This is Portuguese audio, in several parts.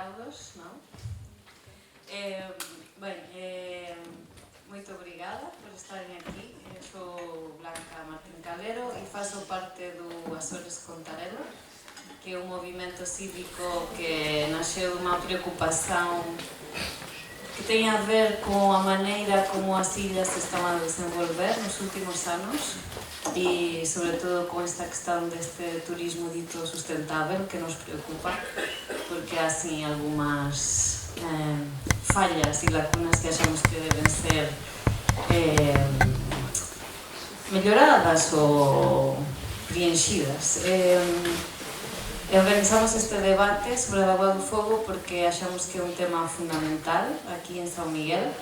euros, não? Muito obrigada por estarem aqui. Eu sou Blanca Martín Calero e faço parte do Açores Contarelo, que é um movimento cívico que nasceu de uma preocupação que tem a ver com a maneira como as ilhas se estão a desenvolver nos últimos anos e, sobretudo, com esta questão deste turismo dito sustentável que nos preocupa, porque há, assim, algumas fallas e lacunas que achamos que devem ser melhoradas ou preenchidas. Organizamos este debate sobre a Lagoa do Fogo porque achamos que é un tema fundamental aquí en São Miguel.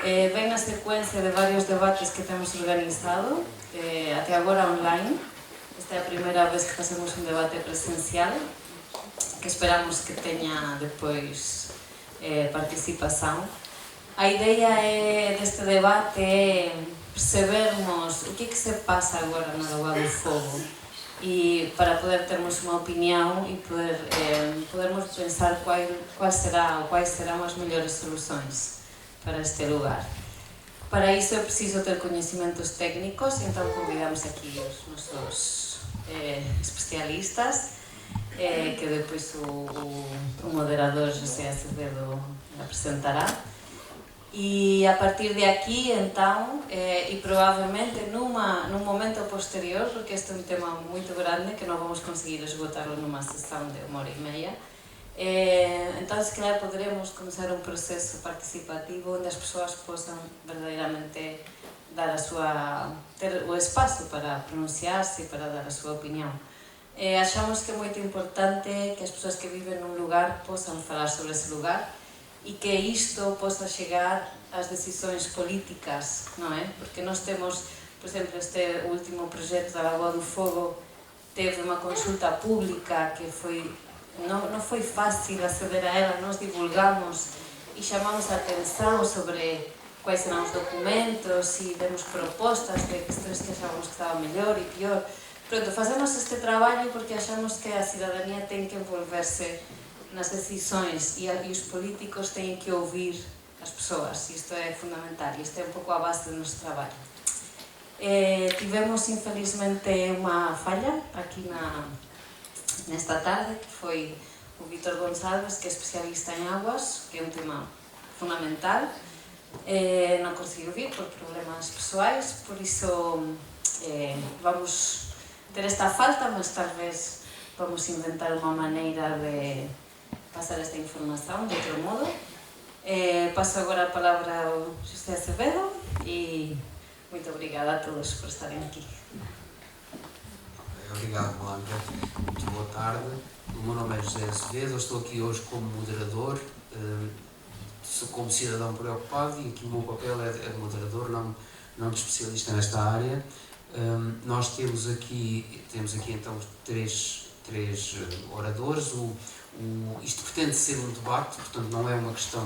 Ven na secuencia de varios debates que temos organizado, até agora online. Esta é a primeira vez que facemos un debate presencial, que esperamos que teña depois participación. A idea deste debate é percebermos o que se pasa agora na Lagoa do Fogo e para poder termos unha opinión e podermos pensar quais serán as mellores solucións para este lugar. Para iso é preciso ter coñecimentos técnicos, entón convidamos aquí os nosos especialistas, que depois o moderador José Acevedo apresentará. E a partir de aquí, entón, e probablemente num momento posterior, porque este é un tema moito grande que non vamos conseguir esgotarlo nunha sesión de 1h30, entón, se calhar, poderemos comenzar un proceso participativo onde as persoas posan verdadeiramente dar ter o espazo para pronunciarse e para dar a súa opinión. Achamos que é moito importante que as persoas que viven nun lugar posan falar sobre ese lugar e que isto possa chegar ás decisões políticas, non é? Porque nós temos, por exemplo, este último proxecto da Lagoa do Fogo teve unha consulta pública que non foi fácil acceder a ela, nós divulgamos e chamamos a atención sobre quais eran os documentos e demos propostas de questões que achamos que estaban mellor e pior. Pronto, facemos este traballo porque achamos que a cidadanía ten que envolverse nas decisões e os políticos teñen que ouvir as persoas, e isto é fundamental, e isto é un pouco a base do noso traballo. Tivemos, infelizmente, unha falla aquí nesta tarde, que foi o Vítor González, que é especialista en aguas, que é un tema fundamental. Non conseguiu vir por problemas persoais, por iso vamos ter esta falta, mas tal vez vamos inventar unha maneira de pasar esta información de outro modo. Paso agora a palabra ao José Acevedo e moito obrigada a todos por estarem aqui. Obrigado, Blanca. Muito boa tarde. O meu nome é José Acevedo, eu estou aqui hoje como moderador, sou como cidadão preocupado e aqui o meu papel é de moderador, não de especialista nesta área. Nós temos aqui então três oradores. Isto pretende ser um debate, portanto não é uma questão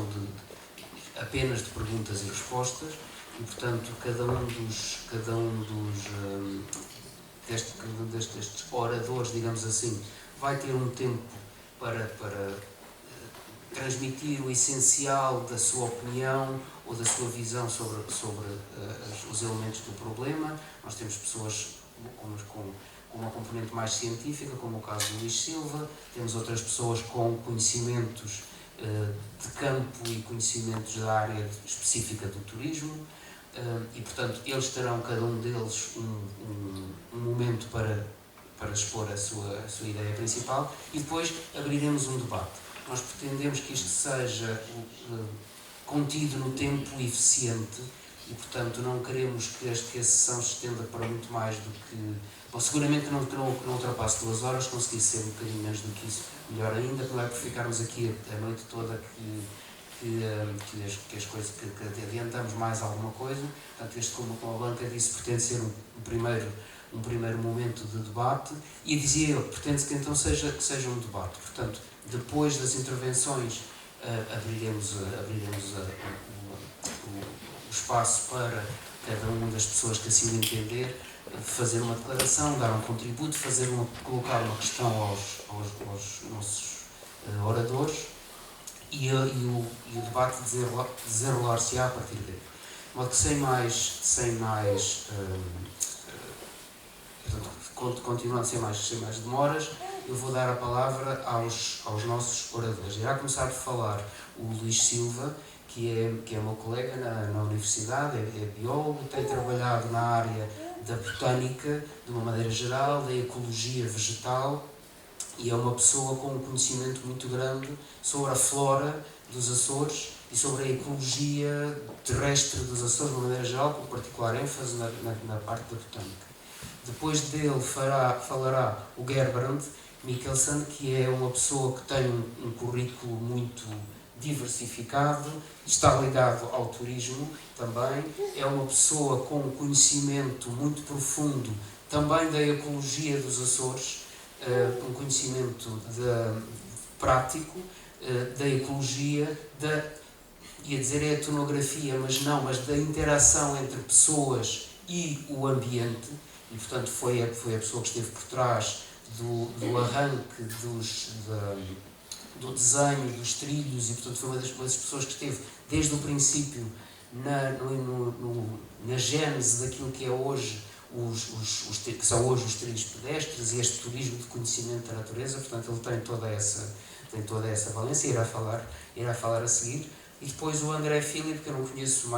apenas de perguntas e respostas, e portanto cada um destes oradores, digamos assim, vai ter um tempo para transmitir o essencial da sua opinião ou da sua visão sobre os elementos do problema. Nós temos pessoas com uma componente mais científica, como o caso do Luís Silva, temos outras pessoas com conhecimentos de campo e conhecimentos da área específica do turismo, e portanto eles terão, cada um deles, um momento para expor a sua ideia principal, e depois abriremos um debate. Nós pretendemos que isto seja contido no tempo e eficiente, e portanto não queremos que a sessão se estenda para muito mais do que... Bom, seguramente que não ultrapasse 2 horas, consegui ser um bocadinho menos do que isso, melhor ainda, não é por ficarmos aqui a noite toda que adiantamos mais alguma coisa. Portanto, este, como a Blanca disse, pretende ser um primeiro momento de debate, e dizia eu, pretende-se que então seja um debate. Portanto, depois das intervenções, abriremos o espaço para cada uma das pessoas que assim o entender fazer uma declaração, dar um contributo, colocar uma questão aos nossos oradores, e o debate desenrolar-se-á a partir daí. De modo que portanto, continuando sem mais demoras, eu vou dar a palavra aos nossos oradores. Irá começar por falar o Luís Silva, que é meu colega na universidade, é biólogo, tem trabalhado na área da botânica, de uma maneira geral, da ecologia vegetal, e é uma pessoa com um conhecimento muito grande sobre a flora dos Açores e sobre a ecologia terrestre dos Açores, de uma maneira geral, com particular ênfase na parte da botânica. Depois dele falará o Gerbrand Mikkelsen, que é uma pessoa que tem um currículo muito diversificado, está ligado ao turismo também, é uma pessoa com um conhecimento muito profundo também da ecologia dos Açores, um conhecimento prático da ecologia, ia dizer etnografia, mas da interação entre pessoas e o ambiente, e portanto foi a pessoa que esteve por trás do arranque do desenho dos trilhos, e portanto foi uma das pessoas que esteve desde o princípio na gênese daquilo que é hoje que são hoje os trilhos pedestres e este turismo de conhecimento da natureza. Portanto, ele tem toda essa valência, irá falar a seguir. E depois o André Filipe, que eu não conheço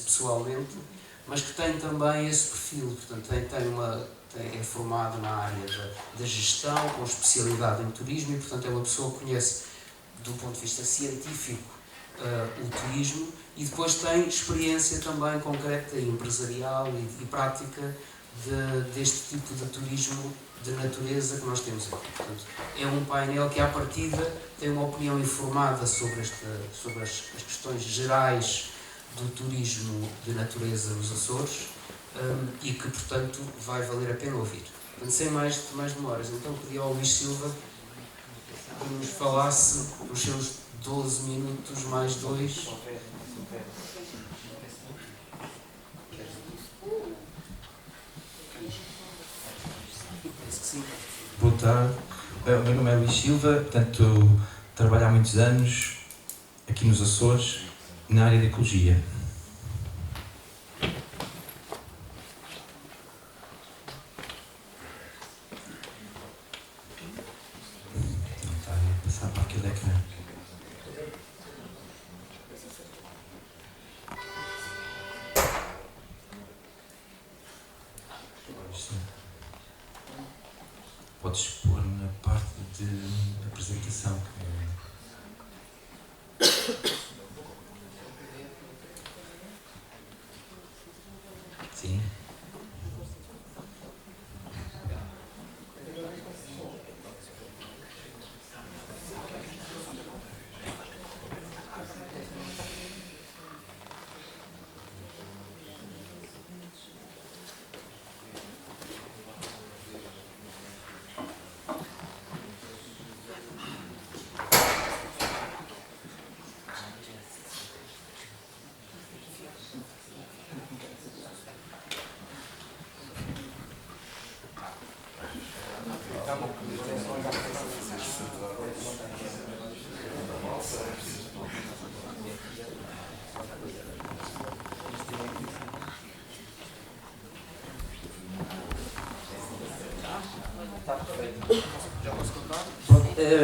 pessoalmente, mas que tem também esse perfil. Portanto, é formado na área da gestão, com especialidade em turismo, e portanto é uma pessoa que conhece do ponto de vista científico o turismo, e depois tem experiência também concreta e empresarial e prática deste tipo de turismo de natureza que nós temos aqui. Portanto, é um painel que, à partida, tem uma opinião informada sobre as questões gerais do turismo de natureza nos Açores, e que, portanto, vai valer a pena ouvir. Portanto, sem mais demoras, então pedi ao Luís Silva que nos falasse os seus 12 minutos mais 2. Boa tarde, o meu nome é Luís Silva, portanto trabalho há muitos anos aqui nos Açores na área de ecologia. Está a passar para aquele ecrã. Podes pôr na parte de apresentação. Sim.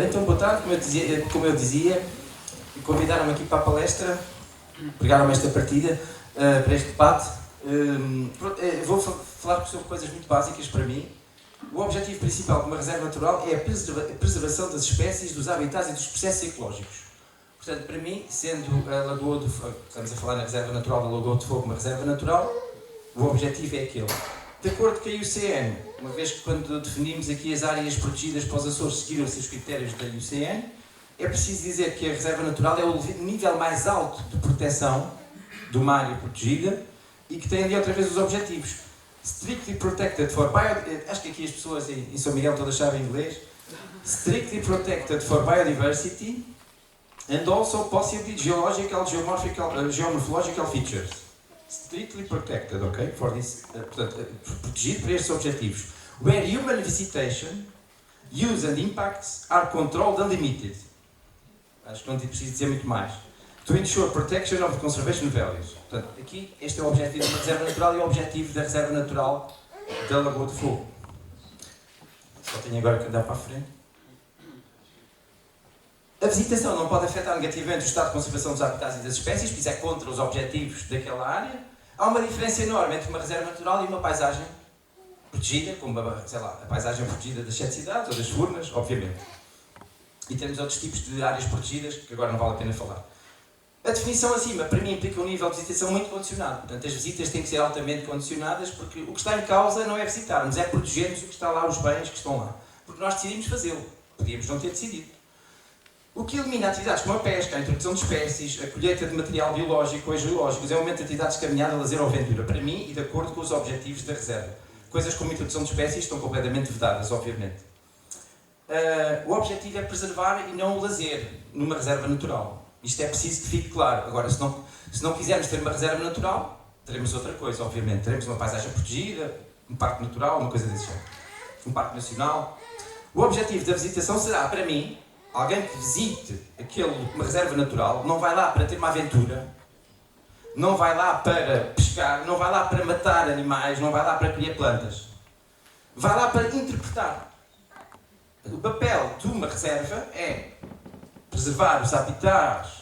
Então, boa tarde, como eu dizia, convidaram-me aqui para a palestra, pregaram-me esta partida, para este debate. Vou falar sobre coisas muito básicas para mim. O objetivo principal de uma reserva natural é a preservação das espécies, dos habitats e dos processos ecológicos. Portanto, para mim, sendo a Lagoa do Fogo, estamos a falar na Reserva Natural da Lagoa do Fogo, uma reserva natural, o objetivo é aquele. De acordo com a IUCN, uma vez que quando definimos aqui as áreas protegidas para os Açores seguiram-se os critérios da IUCN, é preciso dizer que a Reserva Natural é o nível mais alto de proteção de uma área protegida e que tem ali outra vez os objetivos. Strictly protected for acho que aqui as pessoas em São Miguel todas sabem inglês. Strictly protected for biodiversity and also possibly geological, geomorphological features. Strictly protected, ok? For this, portanto, protegido para estes objetivos. Where human visitation, use and impacts are controlled and limited. Acho que não preciso dizer muito mais. To ensure protection of conservation values. Portanto, aqui, este é o objetivo da reserva natural e o objetivo da reserva natural da Lagoa do Fogo. Só tenho agora que andar para a frente. A visitação não pode afetar negativamente o estado de conservação dos habitats e das espécies, pois é contra os objetivos daquela área. Há uma diferença enorme entre uma reserva natural e uma paisagem protegida, como sei lá, a paisagem protegida das 7 cidades ou das Furnas, obviamente. E temos outros tipos de áreas protegidas que agora não vale a pena falar. A definição acima, para mim, implica um nível de visitação muito condicionado. Portanto, as visitas têm que ser altamente condicionadas, porque o que está em causa não é visitarmos, é protegermos o que está lá, os bens que estão lá. Porque nós decidimos fazê-lo. Podíamos não ter decidido. O que elimina atividades como a pesca, a introdução de espécies, a colheita de material biológico ou geológico, é o aumento de atividades de caminhada, lazer ou aventura, para mim, e de acordo com os objetivos da reserva. Coisas como a introdução de espécies estão completamente vedadas, obviamente. O objetivo é preservar e não o lazer numa reserva natural. Isto é preciso que fique claro. Agora, se não quisermos ter uma reserva natural, teremos outra coisa, obviamente. Teremos uma paisagem protegida, um parque natural, uma coisa desse género. Um parque nacional. O objetivo da visitação será, para mim, alguém que visite uma reserva natural, não vai lá para ter uma aventura, não vai lá para pescar, não vai lá para matar animais, não vai lá para colher plantas. Vai lá para interpretar. O papel de uma reserva é preservar os habitats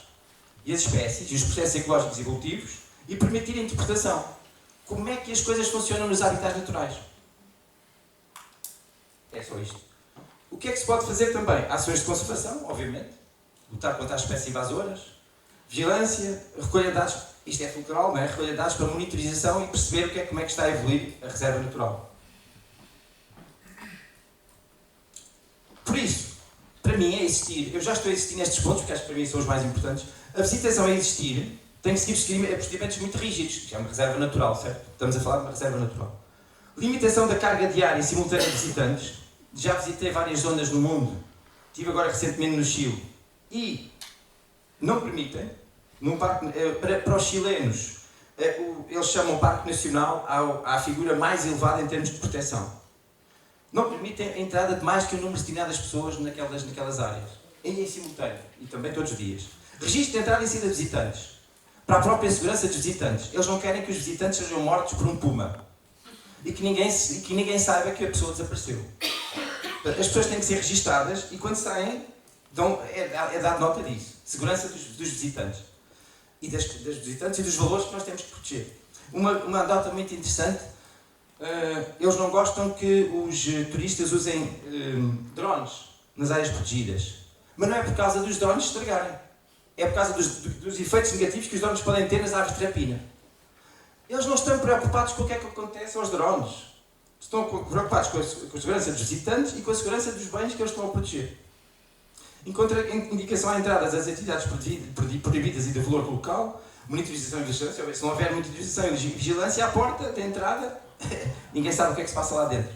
e as espécies e os processos ecológicos e evolutivos e permitir a interpretação. Como é que as coisas funcionam nos habitats naturais? É só isto. O que é que se pode fazer também? Ações de conservação, obviamente. Lutar contra as espécies invasoras. Vigilância, recolha de dados. Isto é fulcral, não é? Recolha de dados para monitorização e perceber como é que está a evoluir a reserva natural. Por isso, para mim é existir. Eu já estou a existir nestes pontos, porque acho que para mim são os mais importantes. A visitação é existir. Tem que seguir procedimentos muito rígidos, que é uma reserva natural, certo? Estamos a falar de uma reserva natural. Limitação da carga diária e simultânea de visitantes. Já visitei várias zonas no mundo. Estive agora recentemente no Chile. E não permitem, para os chilenos, eles chamam Parque Nacional à figura mais elevada em termos de proteção. Não permitem a entrada de mais que um número destinado às pessoas naquelas áreas. Em simultâneo. E também todos os dias. Registro de entrada e saída de visitantes. Para a própria segurança dos visitantes. Eles não querem que os visitantes sejam mortos por um puma. E que ninguém saiba que a pessoa desapareceu. As pessoas têm que ser registadas e quando saem, é dado nota disso. Segurança dos visitantes. E das visitantes e dos valores que nós temos que proteger. Uma nota muito interessante. Eles não gostam que os turistas usem drones nas áreas protegidas. Mas não é por causa dos drones estragarem. É por causa dos efeitos negativos que os drones podem ter nas aves de rapina. Eles não estão preocupados com o que é que acontece aos drones. Estão preocupados com a segurança dos visitantes e com a segurança dos bens que eles estão a proteger. Encontra indicação à entrada das atividades proibidas e de valor local, monitorização e vigilância. Se não houver monitorização e vigilância à porta da entrada, ninguém sabe o que é que se passa lá dentro.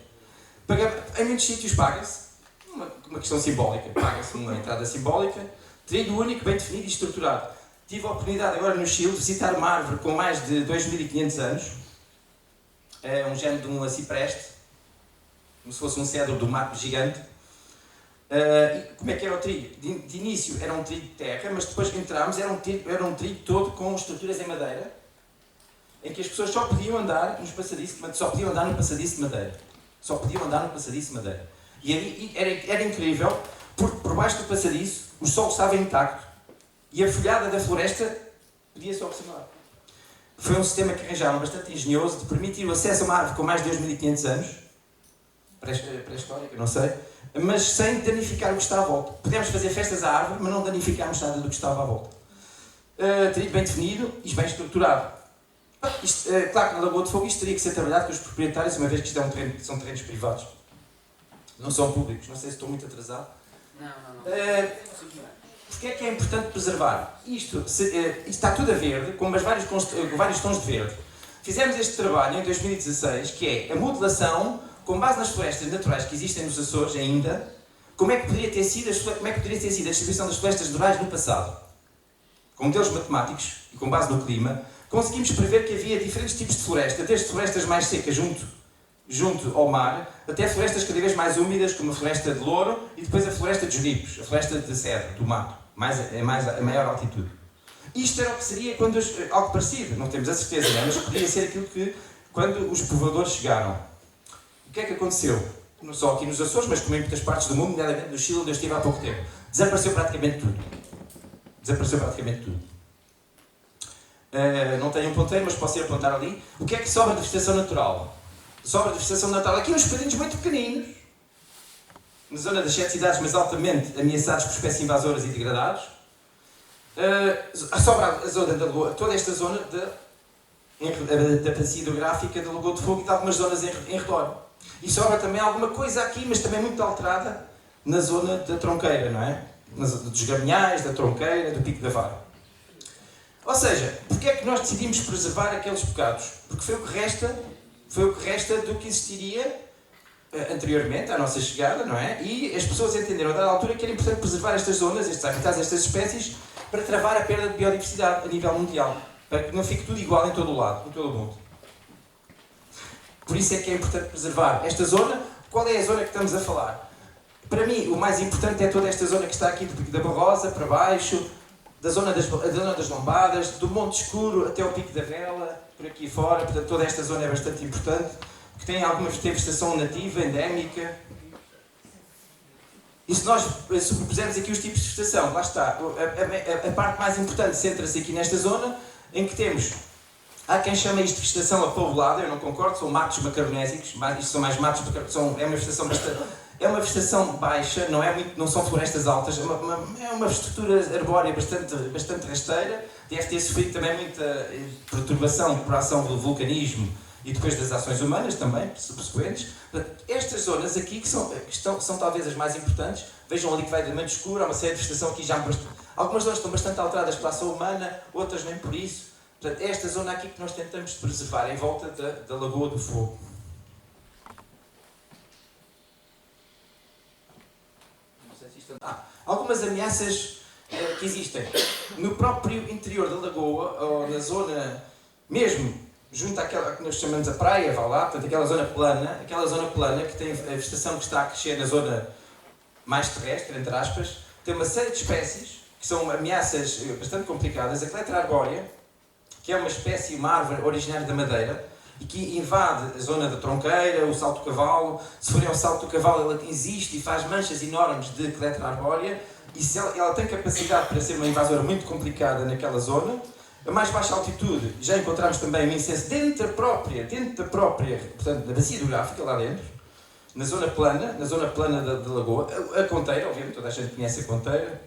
Em muitos sítios paga-se, uma questão simbólica, paga-se uma entrada simbólica, trilho único, bem definido e estruturado. Tive a oportunidade agora no Chile de visitar uma árvore com mais de 2500 anos, um género de um acipreste, como se fosse um cedro do mato gigante. Como é que era o trilho? De início era um trilho de terra, mas depois que entramos era um trilho todo com estruturas em madeira, em que as pessoas só podiam andar nos passadiços, só podiam andar no passadiço de madeira. Só podiam andar no passadiço de madeira. E ali era incrível, porque por baixo do passadiço o sol estava intacto e a folhada da floresta podia-se observar. Foi um sistema que arranjaram bastante engenhoso de permitir o acesso a uma árvore com mais de 2500 anos, pré-histórica, não sei, mas sem danificar o que está à volta. Podemos fazer festas à árvore, mas não danificarmos nada do que estava à volta. Trilho bem definido e bem estruturado. Claro que na Lagoa de Fogo isto teria que ser trabalhado com os proprietários, uma vez que isto são terrenos privados. Não são públicos. Não sei se estou muito atrasado. Não. Porque é que é importante preservar? Isto está tudo a verde, com vários tons de verde. Fizemos este trabalho em 2016, que é a modelação, com base nas florestas naturais que existem nos Açores ainda, como é que poderia ter sido a distribuição das florestas naturais no passado. Com modelos matemáticos e com base no clima, conseguimos prever que havia diferentes tipos de floresta, desde florestas mais secas junto ao mar, até florestas cada vez mais úmidas, como a floresta de louro e depois a floresta de junipos, a floresta de cedro, do mato. a maior altitude. Isto era o que seria quando algo parecido, não temos a certeza, não é? Mas podia ser aquilo que quando os povoadores chegaram. O que é que aconteceu? Não só aqui nos Açores, mas como em muitas partes do mundo, nomeadamente no Chile, onde eu estive há pouco tempo. Desapareceu praticamente tudo. Desapareceu praticamente tudo. Não tenho um ponteiro, mas posso ir apontar ali. O que é que sobra de vegetação natural? Sobra de vegetação natural. Aqui uns pedacinhos muito pequeninos, na zona das 7 cidades, mas altamente ameaçados por espécies invasoras e degradados. Sobra a zona da Lagoa, toda esta zona da bacia hidrográfica da Lagoa de Fogo e de algumas zonas em redor. E sobra também alguma coisa aqui, mas também muito alterada, na zona da Tronqueira, não é? Dos Gaminhais, da Tronqueira, do Pico da Vara. Ou seja, porque é que nós decidimos preservar aqueles bocados? Porque foi o que resta do que existiria anteriormente à nossa chegada, não é? E as pessoas entenderam a dada altura que era importante preservar estas zonas, estes habitats, estas espécies, para travar a perda de biodiversidade a nível mundial, para que não fique tudo igual em todo o lado, em todo o mundo. Por isso é que é importante preservar esta zona. Qual é a zona que estamos a falar? Para mim, o mais importante é toda esta zona que está aqui do Pico da Barrosa, para baixo, a zona das Lombadas, do Monte Escuro até o Pico da Vela, por aqui fora. Portanto, toda esta zona é bastante importante, que tem alguma vegetação nativa, endémica. E se nós sobrepusermos aqui os tipos de vegetação, lá está, a parte mais importante centra-se aqui nesta zona, em que temos, há quem chama isto de vegetação apovolada, eu não concordo, são matos macaronésicos, isto são mais matos, é uma vegetação baixa, não são florestas altas, é uma estrutura arbórea bastante rasteira, deve ter sofrido também muita perturbação por ação do vulcanismo e depois das ações humanas também, subsequentes. Estas zonas aqui, que são talvez as mais importantes, vejam ali que vai de Monte Escuro, há uma série de vegetação aqui já algumas zonas estão bastante alteradas pela ação humana, outras nem por isso. Portanto, é esta zona aqui que nós tentamos preservar em volta da Lagoa do Fogo. Algumas ameaças que existem no próprio interior da lagoa, ou na zona mesmo junto àquela que nós chamamos a praia, vá lá, portanto aquela zona plana que tem a vegetação que está a crescer na zona mais terrestre, entre aspas, tem uma série de espécies que são ameaças bastante complicadas. A Cletra arbórea, que é uma espécie, uma árvore originária da Madeira, e que invade a zona da Tronqueira, o Salto do Cavalo. Se forem ao Salto do Cavalo, ela existe e faz manchas enormes de Cletra arbórea, e ela tem capacidade para ser uma invasora muito complicada naquela zona. A mais baixa altitude, já encontramos também um incenso dentro da própria, portanto, da bacia hidrográfica, lá dentro, na zona plana da lagoa. A Conteira, obviamente, toda a gente conhece a Conteira.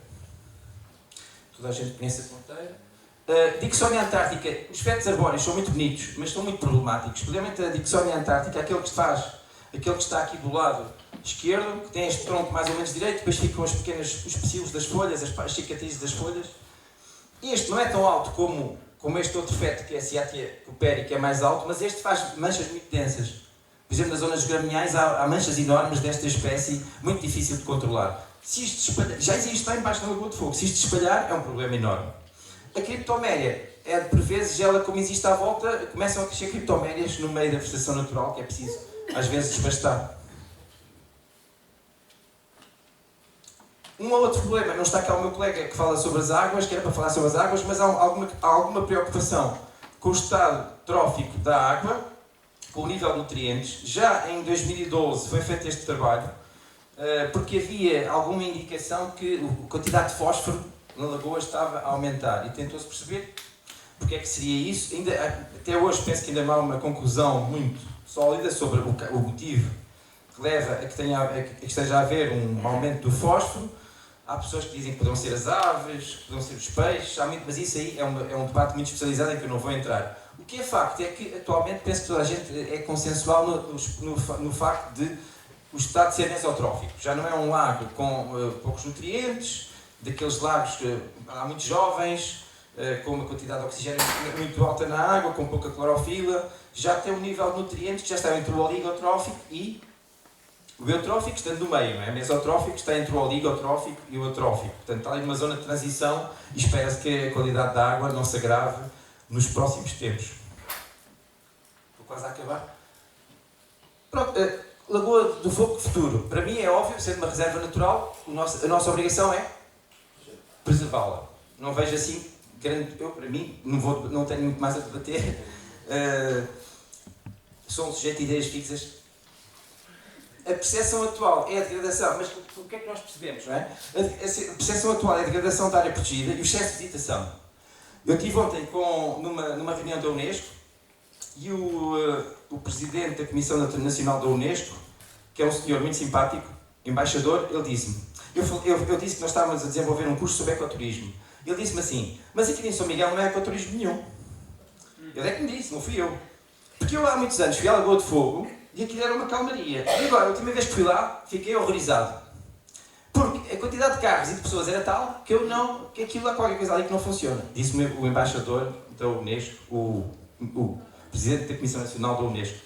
Dicksonia antártica, os fetos arbóreos são muito bonitos, mas são muito problemáticos. Especialmente a Dicksonia antártica, aquele que está aqui do lado esquerdo, que tem este tronco mais ou menos direito, depois ficam os pecilos das folhas, as cicatrizes das folhas. Este não é tão alto como este outro feto, que é a Cyathea cooperi, que é mais alto, mas este faz manchas muito densas. Por exemplo, na zona dos Graminhais há manchas enormes desta espécie, muito difícil de controlar. Se isto se espalhar, já existe lá embaixo na Lagoa de Fogo, se isto se espalhar é um problema enorme. A criptoméria, por vezes, ela como existe à volta, começam a crescer criptomérias no meio da vegetação natural, que é preciso, às vezes, desbastar. Um outro problema, não está cá o meu colega que fala sobre as águas, que era para falar sobre as águas, mas há alguma preocupação com o estado trófico da água, com o nível de nutrientes. Já em 2012 foi feito este trabalho, porque havia alguma indicação que a quantidade de fósforo na lagoa estava a aumentar, e tentou-se perceber porque é que seria isso. Até hoje penso que ainda não há uma conclusão muito sólida sobre o motivo que leva a que esteja a haver um aumento do fósforo. Há pessoas que dizem que poderão ser as aves, que poderão ser os peixes, mas isso aí é um debate muito especializado em que eu não vou entrar. O que é facto é que atualmente penso que toda a gente é consensual no facto de o estado de ser mesotrófico. Já não é um lago com poucos nutrientes, daqueles lagos que há muitos jovens, com uma quantidade de oxigênio muito alta na água, com pouca clorofila, já tem um nível de nutrientes que já está entre o oligotrófico e o eutrófico, estando no meio, não é? O mesotrófico está entre o oligotrófico e o eutrófico. Portanto, está ali numa zona de transição e espera-se que a qualidade da água não se agrave nos próximos tempos. Estou quase a acabar. Pronto, Lagoa do Fogo futuro. Para mim é óbvio, sendo uma reserva natural, a nossa obrigação é preservá-la. Não vejo assim grande... Eu, para mim, não tenho muito mais a debater. Sou um sujeito de ideias fixas. A percepção atual é a degradação, mas o que é que nós percebemos, não é? A percepção atual é a degradação da área protegida e o excesso de visitação. Eu estive ontem numa reunião da Unesco e o presidente da Comissão Nacional da Unesco, que é um senhor muito simpático, embaixador, ele disse-me, eu disse que nós estávamos a desenvolver um curso sobre ecoturismo. Ele disse-me assim, mas aqui em São Miguel não é ecoturismo nenhum. Ele é que me disse, não fui eu. Porque eu há muitos anos fui à Lagoa de Fogo e aquilo era uma calmaria. E agora, a última vez que fui lá, fiquei horrorizado. Porque a quantidade de carros e de pessoas era tal que que aquilo há qualquer coisa ali que não funciona. Disse-me o embaixador da Unesco, o presidente da Comissão Nacional da Unesco.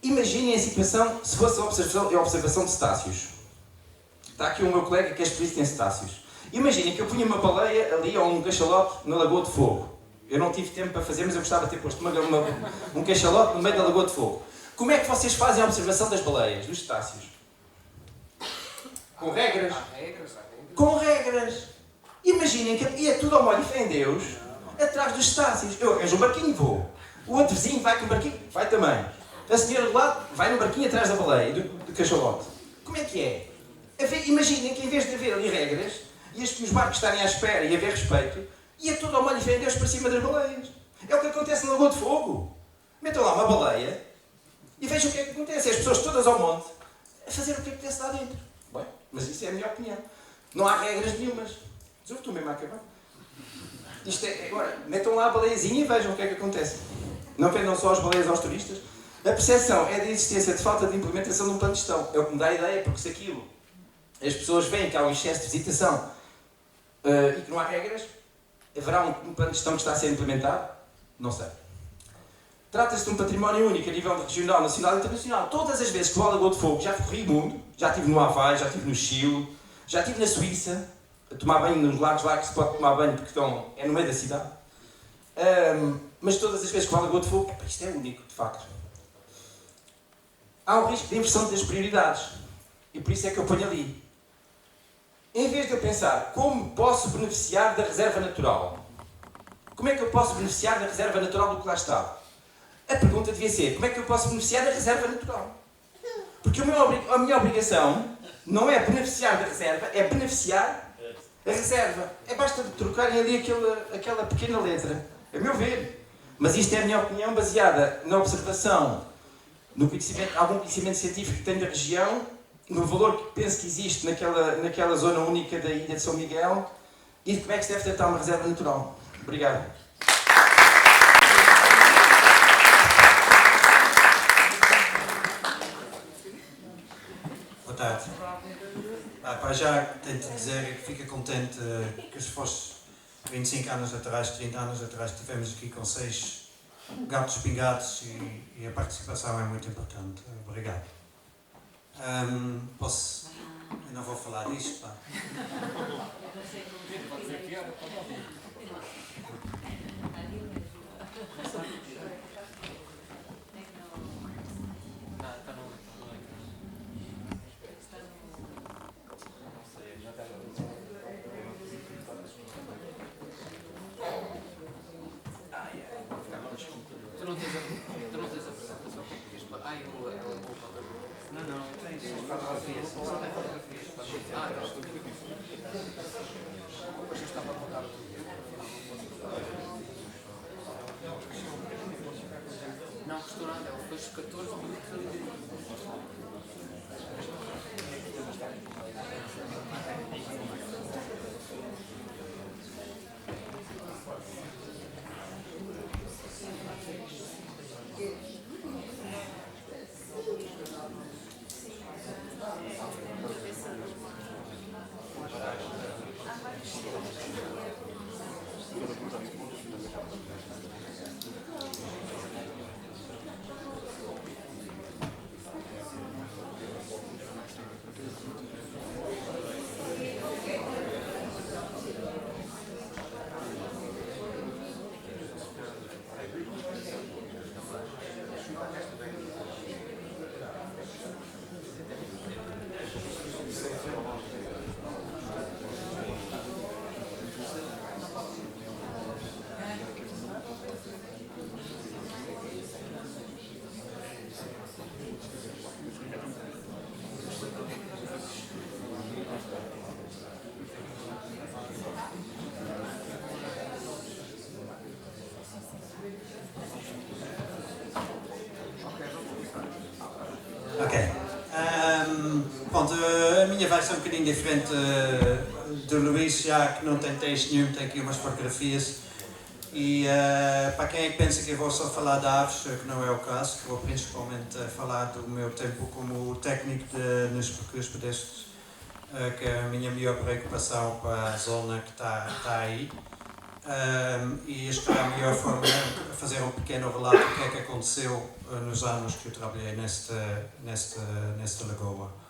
Imaginem a situação se fosse a observação de cetáceos. Está aqui o meu colega que é especialista em cetáceos. Imaginem que eu punha uma baleia ali ou um cachalote na Lagoa de Fogo. Eu não tive tempo para fazer, mas eu gostava de ter posto um cachalote no meio da Lagoa de Fogo. Como é que vocês fazem a observação das baleias, dos cetáceos? Com regras. Com regras. Imaginem que ia tudo ao molho e fé em Deus, atrás dos cetáceos. Eu arranjo um barquinho e vou. O outro vizinho vai com o barquinho, vai também. A senhora do lado vai no barquinho atrás da baleia, do cachalote. Como é que é? Imaginem que em vez de haver ali regras, e os barcos estarem à espera e haver respeito, ia tudo ao molho e fé em Deus para cima das baleias. É o que acontece na Lagoa de Fogo. Metam lá uma baleia e vejam o que é que acontece. As pessoas todas ao monte a fazer o que acontece lá dentro. Bem, mas isso é a minha opinião. Não há regras nenhumas. Mas eu estou mesmo a acabar. Agora, metam lá a baleiazinha e vejam o que é que acontece. Não vendam só as baleias aos turistas. A percepção é da existência de falta de implementação de um plano de gestão. É o que me dá a ideia, porque se aquilo as pessoas veem que há um excesso de visitação e que não há regras, haverá um plano de gestão que está a ser implementado? Não sei. Trata-se de um património único a nível regional, nacional e internacional. Todas as vezes que vou à Lagoa de Fogo, já percorri o mundo, já estive no Havaí, já estive no Chile, já estive na Suíça, a tomar banho nos lagos lá que se pode tomar banho porque é no meio da cidade. Mas todas as vezes que vou à Lagoa de Fogo, isto é único, de facto. Há um risco de inversão das prioridades. E por isso é que eu ponho ali. Em vez de eu pensar como posso beneficiar da reserva natural, como é que eu posso beneficiar da reserva natural do que lá está? A pergunta devia ser, como é que eu posso beneficiar da reserva natural? Porque a minha obrigação não é beneficiar da reserva, é beneficiar a reserva. Basta trocarem ali aquela pequena letra, a meu ver. Mas isto é a minha opinião baseada na observação, no conhecimento, algum conhecimento científico que tenho da região, no valor que penso que existe naquela zona única da ilha de São Miguel e de como é que se deve tratar uma reserva natural. Obrigado. Boa tarde. Para já tento dizer que fico contente que se fosse 25 anos atrás, 30 anos atrás, estivemos aqui com 6 gatos pingados e a participação é muito importante. Obrigado. Posso... Eu não vou falar disto, pá. Não, restaurante, ele fez 14 minutos ali. minha vai ser um bocadinho diferente do Luís, já que não tem texto nenhum, tem aqui umas fotografias. E para quem é que pensa que eu vou só falar de aves, que não é o caso, que vou principalmente falar do meu tempo como técnico nos percursos pedestres, que é a minha maior preocupação para a zona que está aí. E esta é a melhor forma de fazer um pequeno relato do que é que aconteceu nos anos que eu trabalhei nesta lagoa.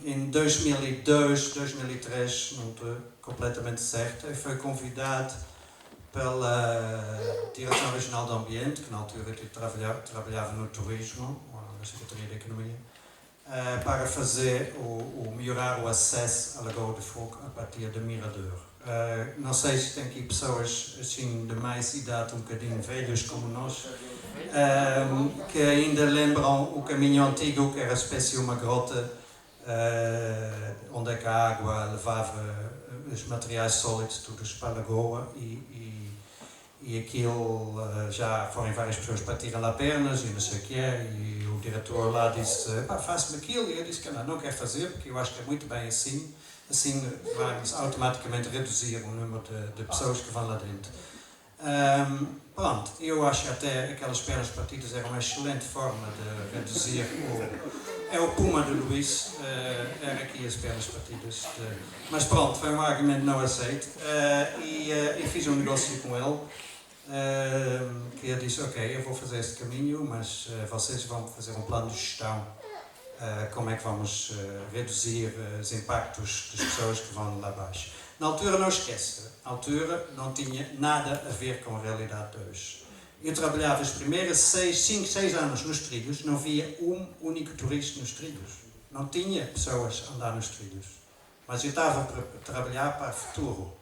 Em 2002, 2003, não estou completamente certo, eu fui convidado pela Direção Regional do Ambiente, que na altura eu trabalhava no turismo, ou na Secretaria da Economia, para fazer melhorar o acesso à Lagoa do Fogo a partir de Mirador. Não sei se tem aqui pessoas assim de mais idade, um bocadinho velhos como nós, que ainda lembram o caminho antigo, que era espécie uma grota, onde é que a água levava os materiais sólidos todos para a lagoa e aquilo já foram várias pessoas para tirar lá pernas e não sei o que é, e o diretor lá disse, faça-me aquilo, e eu disse que não quero fazer porque eu acho que é muito bem assim vamos automaticamente reduzir o número de pessoas que vão lá dentro. Pronto, eu acho que até aquelas pernas partidas era uma excelente forma de reduzir é o Puma do Luís, era aqui as pernas partidas. Mas pronto, foi um argumento não aceito e fiz um negócio com ele, que ele disse, ok, eu vou fazer este caminho, mas vocês vão fazer um plano de gestão, como é que vamos reduzir os impactos das pessoas que vão lá abaixo. Na altura, não esqueça, na altura não tinha nada a ver com a realidade de hoje. Eu trabalhava os primeiros 5, 6 anos nos trilhos, não via um único turista nos trilhos. Não tinha pessoas a andar nos trilhos. Mas eu estava a trabalhar para o futuro.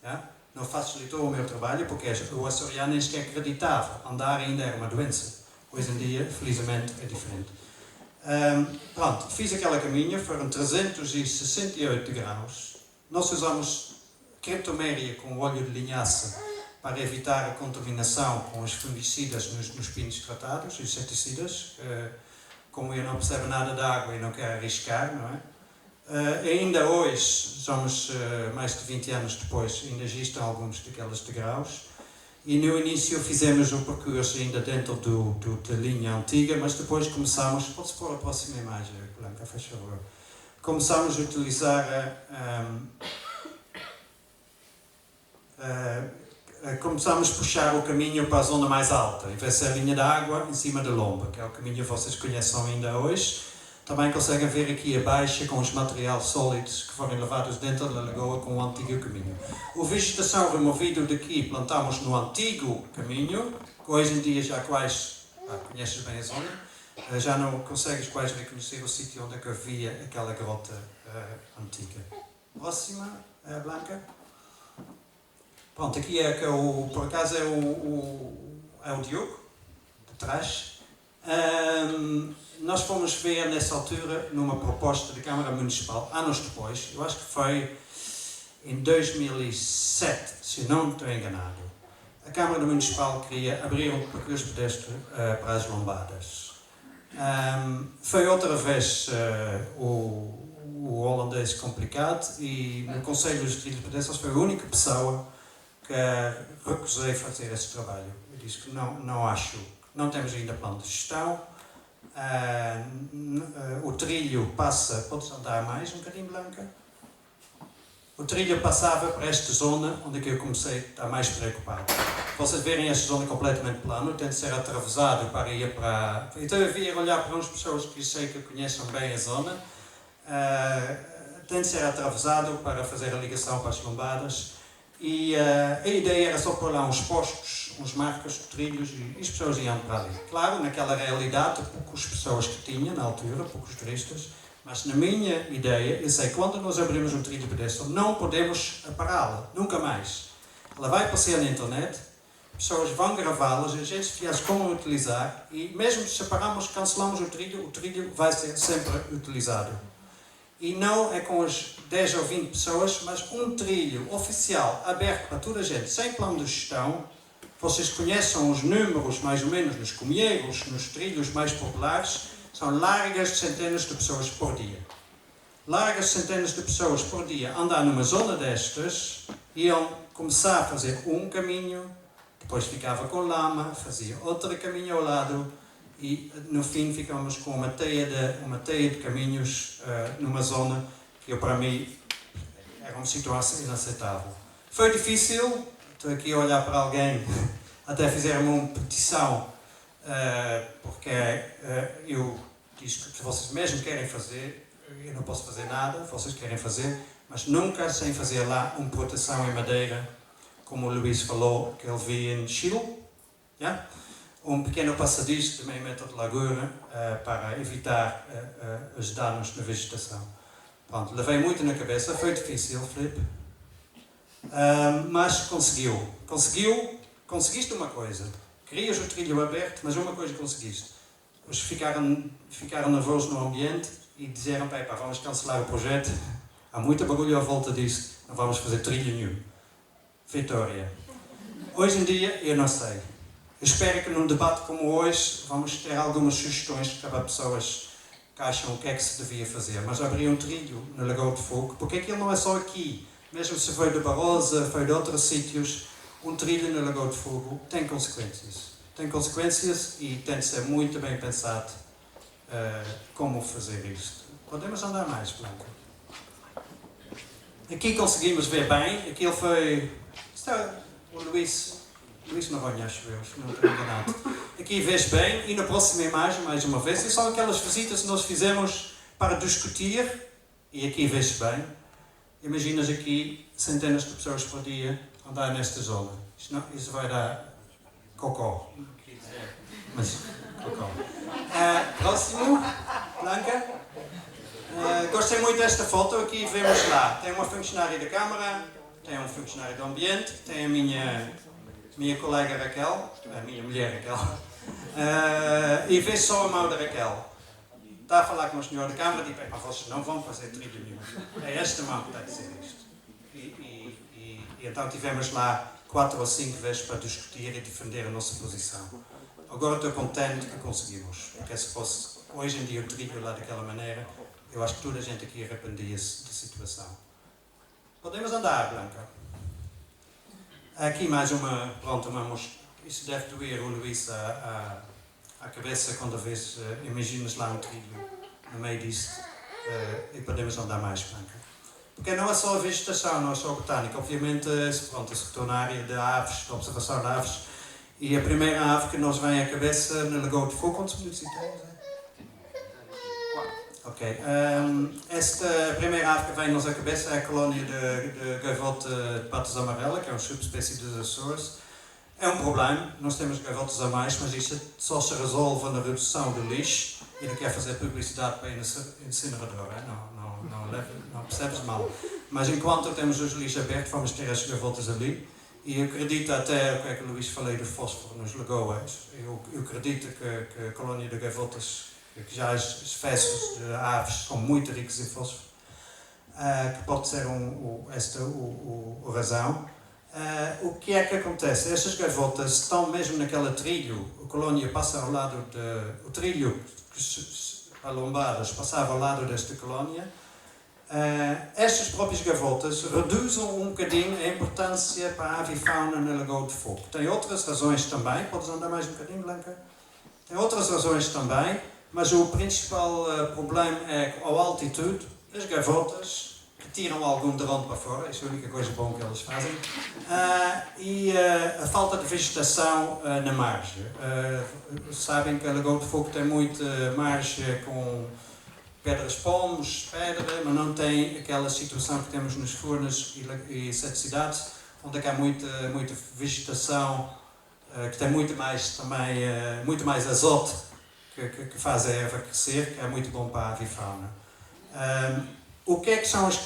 Ja? Não facilitou o meu trabalho porque o açoriano nem sequer acreditava. Andar ainda era uma doença. Hoje em dia, felizmente, é diferente. Pronto, fiz aquela caminha, foram 368 graus. Nós usamos criptoméria com óleo de linhaça para evitar a contaminação com os fungicidas nos pinos tratados, os inseticidas. Como eu não percebo nada da água e não quero arriscar, não é? Ainda hoje, somos mais de 20 anos depois, ainda existem alguns daqueles degraus. E no início fizemos o percurso ainda dentro da linha antiga, mas depois começámos, podes pôr a próxima imagem, Blanca, faz favor. Começámos a utilizar começámos a puxar o caminho para a zona mais alta, em vez de ser a linha d'água em cima da lomba, que é o caminho que vocês conhecem ainda hoje. Também conseguem ver aqui abaixo com os materiais sólidos que foram levados dentro da lagoa com o antigo caminho. A vegetação removida daqui plantamos no antigo caminho, que hoje em dia já quase, conheces bem a zona, já não consegues quase reconhecer o sítio onde é que havia aquela grota antiga. Próxima, Blanca. Pronto, aqui é que por acaso é o Diogo, de trás. Nós fomos ver nessa altura numa proposta da Câmara Municipal, anos depois, eu acho que foi em 2007, se não estou enganado. A Câmara Municipal queria abrir um percurso pedestre para as lombadas. Foi outra vez o holandês complicado e no Conselho dos Trilhos Pedestres foi a única pessoa que recusei fazer esse trabalho. Eu disse que não acho, não temos ainda plano de gestão. O trilho passa, podes andar mais um bocadinho, Blanca? O trilho passava para esta zona onde eu comecei a estar mais preocupado. Vocês verem esta zona completamente plana, tem de ser atravessado para ir para... Então eu via olhar para umas pessoas que eu sei que conhecem bem a zona, tem de ser atravessado para fazer a ligação para as lombadas. E a ideia era só pôr lá uns postos, uns marcas de trilhos e as pessoas iam para ali. Claro, naquela realidade, poucas pessoas que tinha na altura, poucos turistas, mas na minha ideia, eu sei que quando nós abrimos um trilho pedestre, não podemos pará-la, nunca mais. Ela vai aparecer na internet, pessoas vão gravá-las, a gente faz como utilizar e mesmo se separamos, cancelamos o trilho vai ser sempre utilizado. E não é com as 10 ou 20 pessoas, mas um trilho oficial, aberto para toda a gente, sem plano de gestão. Vocês conhecem os números, mais ou menos, nos comieros, nos trilhos mais populares, são largas centenas de pessoas por dia. largas centenas de pessoas por dia andar numa zona destas, iam começar a fazer um caminho, depois ficava com lama, fazia outro caminho ao lado e no fim ficamos com uma teia de caminhos numa zona que para mim era uma situação inaceitável. Foi difícil, estou aqui a olhar para alguém, até fizeram uma petição, porque eu disse que se vocês mesmo querem fazer, eu não posso fazer nada, vocês querem fazer, mas nunca sem fazer lá uma proteção em madeira, como o Luís falou, que ele viu em Chile, yeah? Um pequeno passadiço de meio metro de largura para evitar os danos na vegetação. Pronto, levei muito na cabeça, foi difícil, Filipe, mas conseguiste uma coisa. Querias o trilho aberto, mas uma coisa conseguiste. Eles ficaram nervosos no ambiente e disseram, pá, vamos cancelar o projeto, há muito barulho à volta disso, não vamos fazer trilho nenhum. Vitória. Hoje em dia, eu não sei. Eu espero que num debate como hoje, vamos ter algumas sugestões para pessoas que acham o que é que se devia fazer. Mas abrir um trilho no Lagoa de Fogo, porque aquilo não é só aqui. Mesmo se foi de Barosa, foi de outros sítios, um trilho no Lagoa de Fogo tem consequências. Tem consequências e tem de ser muito bem pensado como fazer isto. Podemos andar mais, Blanca. Aqui conseguimos ver bem, aquilo foi... o Luís Noronha, acho eu, se não estou enganado. Aqui vês bem, e na próxima imagem, mais uma vez, são aquelas visitas que nós fizemos para discutir, e aqui vês bem. Imaginas aqui centenas de pessoas por dia andar nesta zona. Isso vai dar cocó. Mas, cocó. Próximo, Blanca. Gostei muito desta foto, aqui vemos lá. Tem uma funcionária da Câmara, tem um funcionário do Ambiente, tem a minha colega Raquel, a minha mulher Raquel, e vê só a mão da Raquel. Está a falar com o senhor da Câmara e diz, mas vocês não vão fazer trilho nenhum. É esta mão que está a dizer isto. E então tivemos lá 4 ou 5 vezes para discutir e defender a nossa posição. Agora estou contente que conseguimos, porque se fosse hoje em dia o trilho lá daquela maneira, eu acho que toda a gente aqui arrependia-se da situação. Podemos andar, Blanca. Aqui mais uma mostra. Isso deve doer o Luís à cabeça quando vês, imaginas lá um trilho no meio disto e podemos andar mais, Blanca. Porque não é só a vegetação, não é só a botânica. Obviamente, se estou na área de aves, de observação de aves, e a primeira ave que nos vem à cabeça na Lagoa de Fogo, quantos minutos temos? Ok. Esta primeira ave que vem-nos à cabeça é a colónia de gaivota de patas amarela, que é uma subespécie dos Açores. É um problema, nós temos gaivotas a mais, mas isto só se resolve na redução do lixo e não quer fazer publicidade para a incineradora, não percebes mal. Mas enquanto temos os lixos abertos, vamos ter as gaivotas ali. E eu acredito até o que é que o Luís falei do fósforo nas lagoas. Eu acredito que a colónia de gaivotas, que já as espécies de aves são muito ricas em fósforo, que pode ser a razão. O que é que acontece? Estas gaivotas estão mesmo naquele trilho, a colónia passa ao lado o trilho, a lombadas passava ao lado desta colónia. Estas próprias gaivotas reduzem um bocadinho a importância para a avifauna na Lagoa de Fogo. Tem outras razões também, podes andar mais um bocadinho, Blanca? Tem outras razões também, mas o principal problema é a altitude. As gaivotas tiram algum drone para fora, isso é a única coisa boa que elas fazem, e a falta de vegetação na margem. Sabem que a Lagoa de Fogo tem muita margem com pedras pomos, pedra, mas não tem aquela situação que temos nos Furnas e 7 cidades, onde há muita vegetação, que tem muito mais azote, que faz a erva crescer, que é muito bom para a avifauna. O que é que são as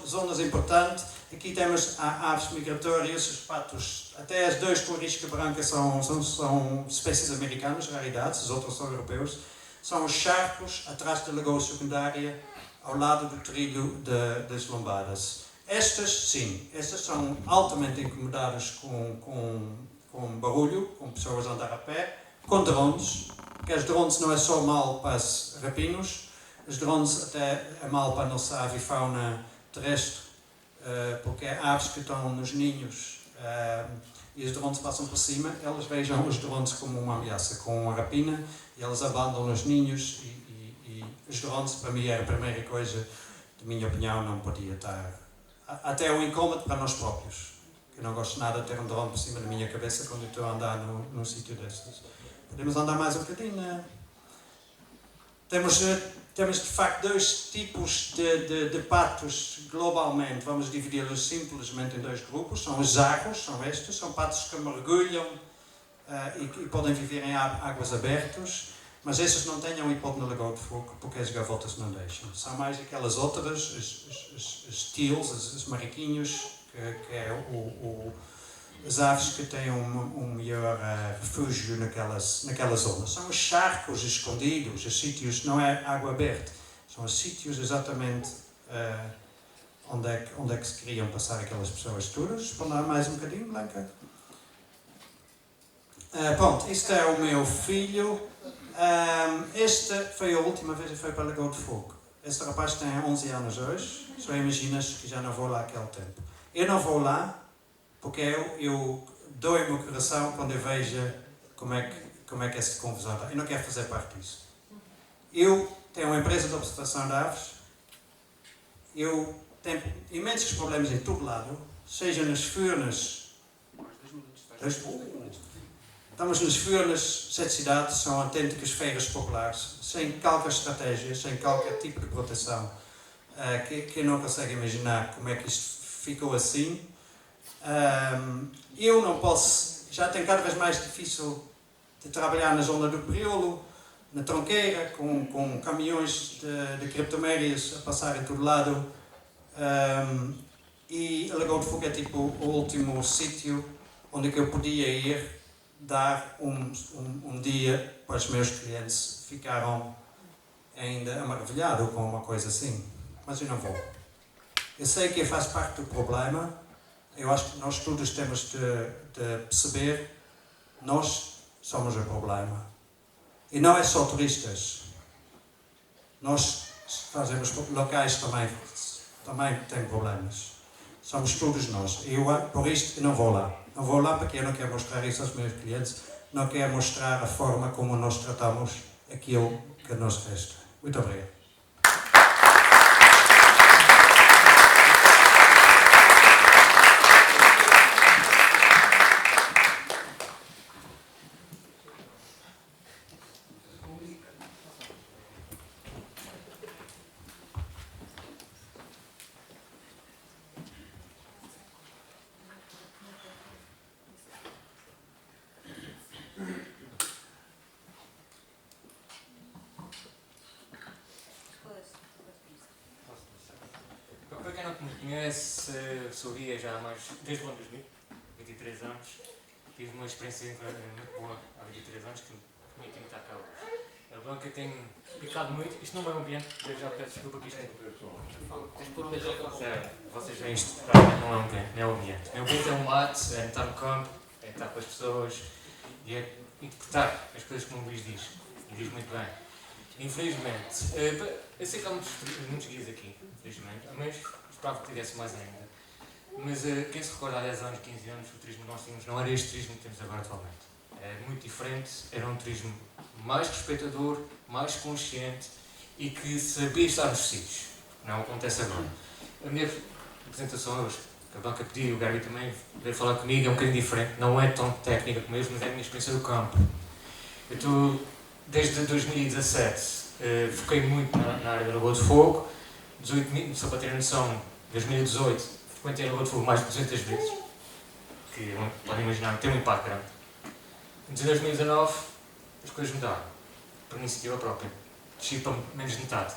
zonas importantes? Aqui temos aves migratórias, os patos, até as 2 com a risca branca são espécies americanas, raridades, os outros são europeus. São os charcos, atrás da lagoa secundária, ao lado do trilho das lombadas. Estas, sim, estas são altamente incomodadas com barulho, com pessoas a andar a pé, com drones, porque as drones não é só mal para os rapinos. os drones até é mal para a nossa avifauna terrestre, porque há aves que estão nos ninhos e os drones passam por cima, elas vejam os drones como uma ameaça, com uma rapina, e elas abandonam os ninhos e os drones, para mim, era a primeira coisa, de minha opinião, não podia estar. Até um incômodo para nós próprios. Eu não gosto nada de ter um drone por cima da minha cabeça quando eu estou a andar num sítio destes. Podemos andar mais um bocadinho, né? Temos de facto dois tipos de patos globalmente. Vamos dividi-los simplesmente em dois grupos. São os zarros, são estes, são patos que mergulham e podem viver em águas abertas, mas esses não têm um hipótese no Lagoa de Fogo porque as gavotas não deixam. São mais aquelas outras, os teals, os marrequinhos, que é as aves que têm um melhor refúgio naquela zona. São os charcos escondidos, os sítios, não é água aberta, são os sítios exatamente onde é que se queriam passar aquelas pessoas todas. Responder mais um bocadinho, Blanca? Pronto, este é o meu filho. Esta foi a última vez que foi para a Lagoa de Fogo. Este rapaz tem 11 anos hoje, só imaginas que já não vou lá aquele tempo. Eu não vou lá porque eu dou-me o meu coração quando eu vejo como é que esta confusão está. Eu não quero fazer parte disso. Eu tenho uma empresa de observação de aves, eu tenho imensos problemas em todo lado, seja nas furnas. Estamos nas furnas, 7 cidades, são autênticas feiras populares, sem qualquer estratégia, sem qualquer tipo de proteção, que eu não consigo imaginar como é que isto ficou assim. Eu não posso, já tem cada vez mais difícil de trabalhar na zona do Priolo, na Tronqueira, com caminhões de criptomérias a passar em todo lado, e a Lagoa de Fogo é tipo o último sítio onde eu podia ir dar um dia para os meus clientes. Ficaram ainda maravilhados com uma coisa assim, mas eu não vou. Eu sei que faz parte do problema. Eu acho que nós todos temos de perceber, nós somos o problema. E não é só turistas. Nós fazemos locais também têm problemas. Somos todos nós. Eu, por isto, não vou lá. Não vou lá porque eu não quero mostrar isso aos meus clientes. Não quero mostrar a forma como nós tratamos aquilo que nos resta. Muito obrigado. Para quem não me conhece, sou guia já há desde o ano 2000, 23 anos. Tive uma experiência muito boa há 23 anos que me permitiu estar cá hoje. A Blanca tem picado muito, isto não é um ambiente, eu já peço desculpa que isto é. Vocês veem isto, não é um ambiente, não é um ambiente. O ambiente é um mate, é estar no campo, é estar com as pessoas e é interpretar as coisas como o Luís diz. E diz muito bem. Infelizmente, eu sei que há muitos guias aqui, infelizmente, mas esperava que tivesse mais ainda. Mas quem se recorda há 10 anos, 15 anos, o turismo que nós tínhamos não era este turismo que temos agora atualmente. É muito diferente, era um turismo mais respeitador, mais consciente e que sabia estar nos sítios. Não acontece agora. A minha apresentação hoje, que a Blanca pediu, o Gary também veio falar comigo, é um bocadinho diferente, não é tão técnica como eu, mas é a minha experiência do campo. Eu estou, desde 2017, foquei muito na área da Lagoa de Fogo. 18, só para ter noção, 2018, frequentei a Lagoa de Fogo mais de 200 vezes, que podem imaginar que tem um impacto grande. Em 2019, as coisas mudaram, por iniciativa própria. Desci para menos de metade.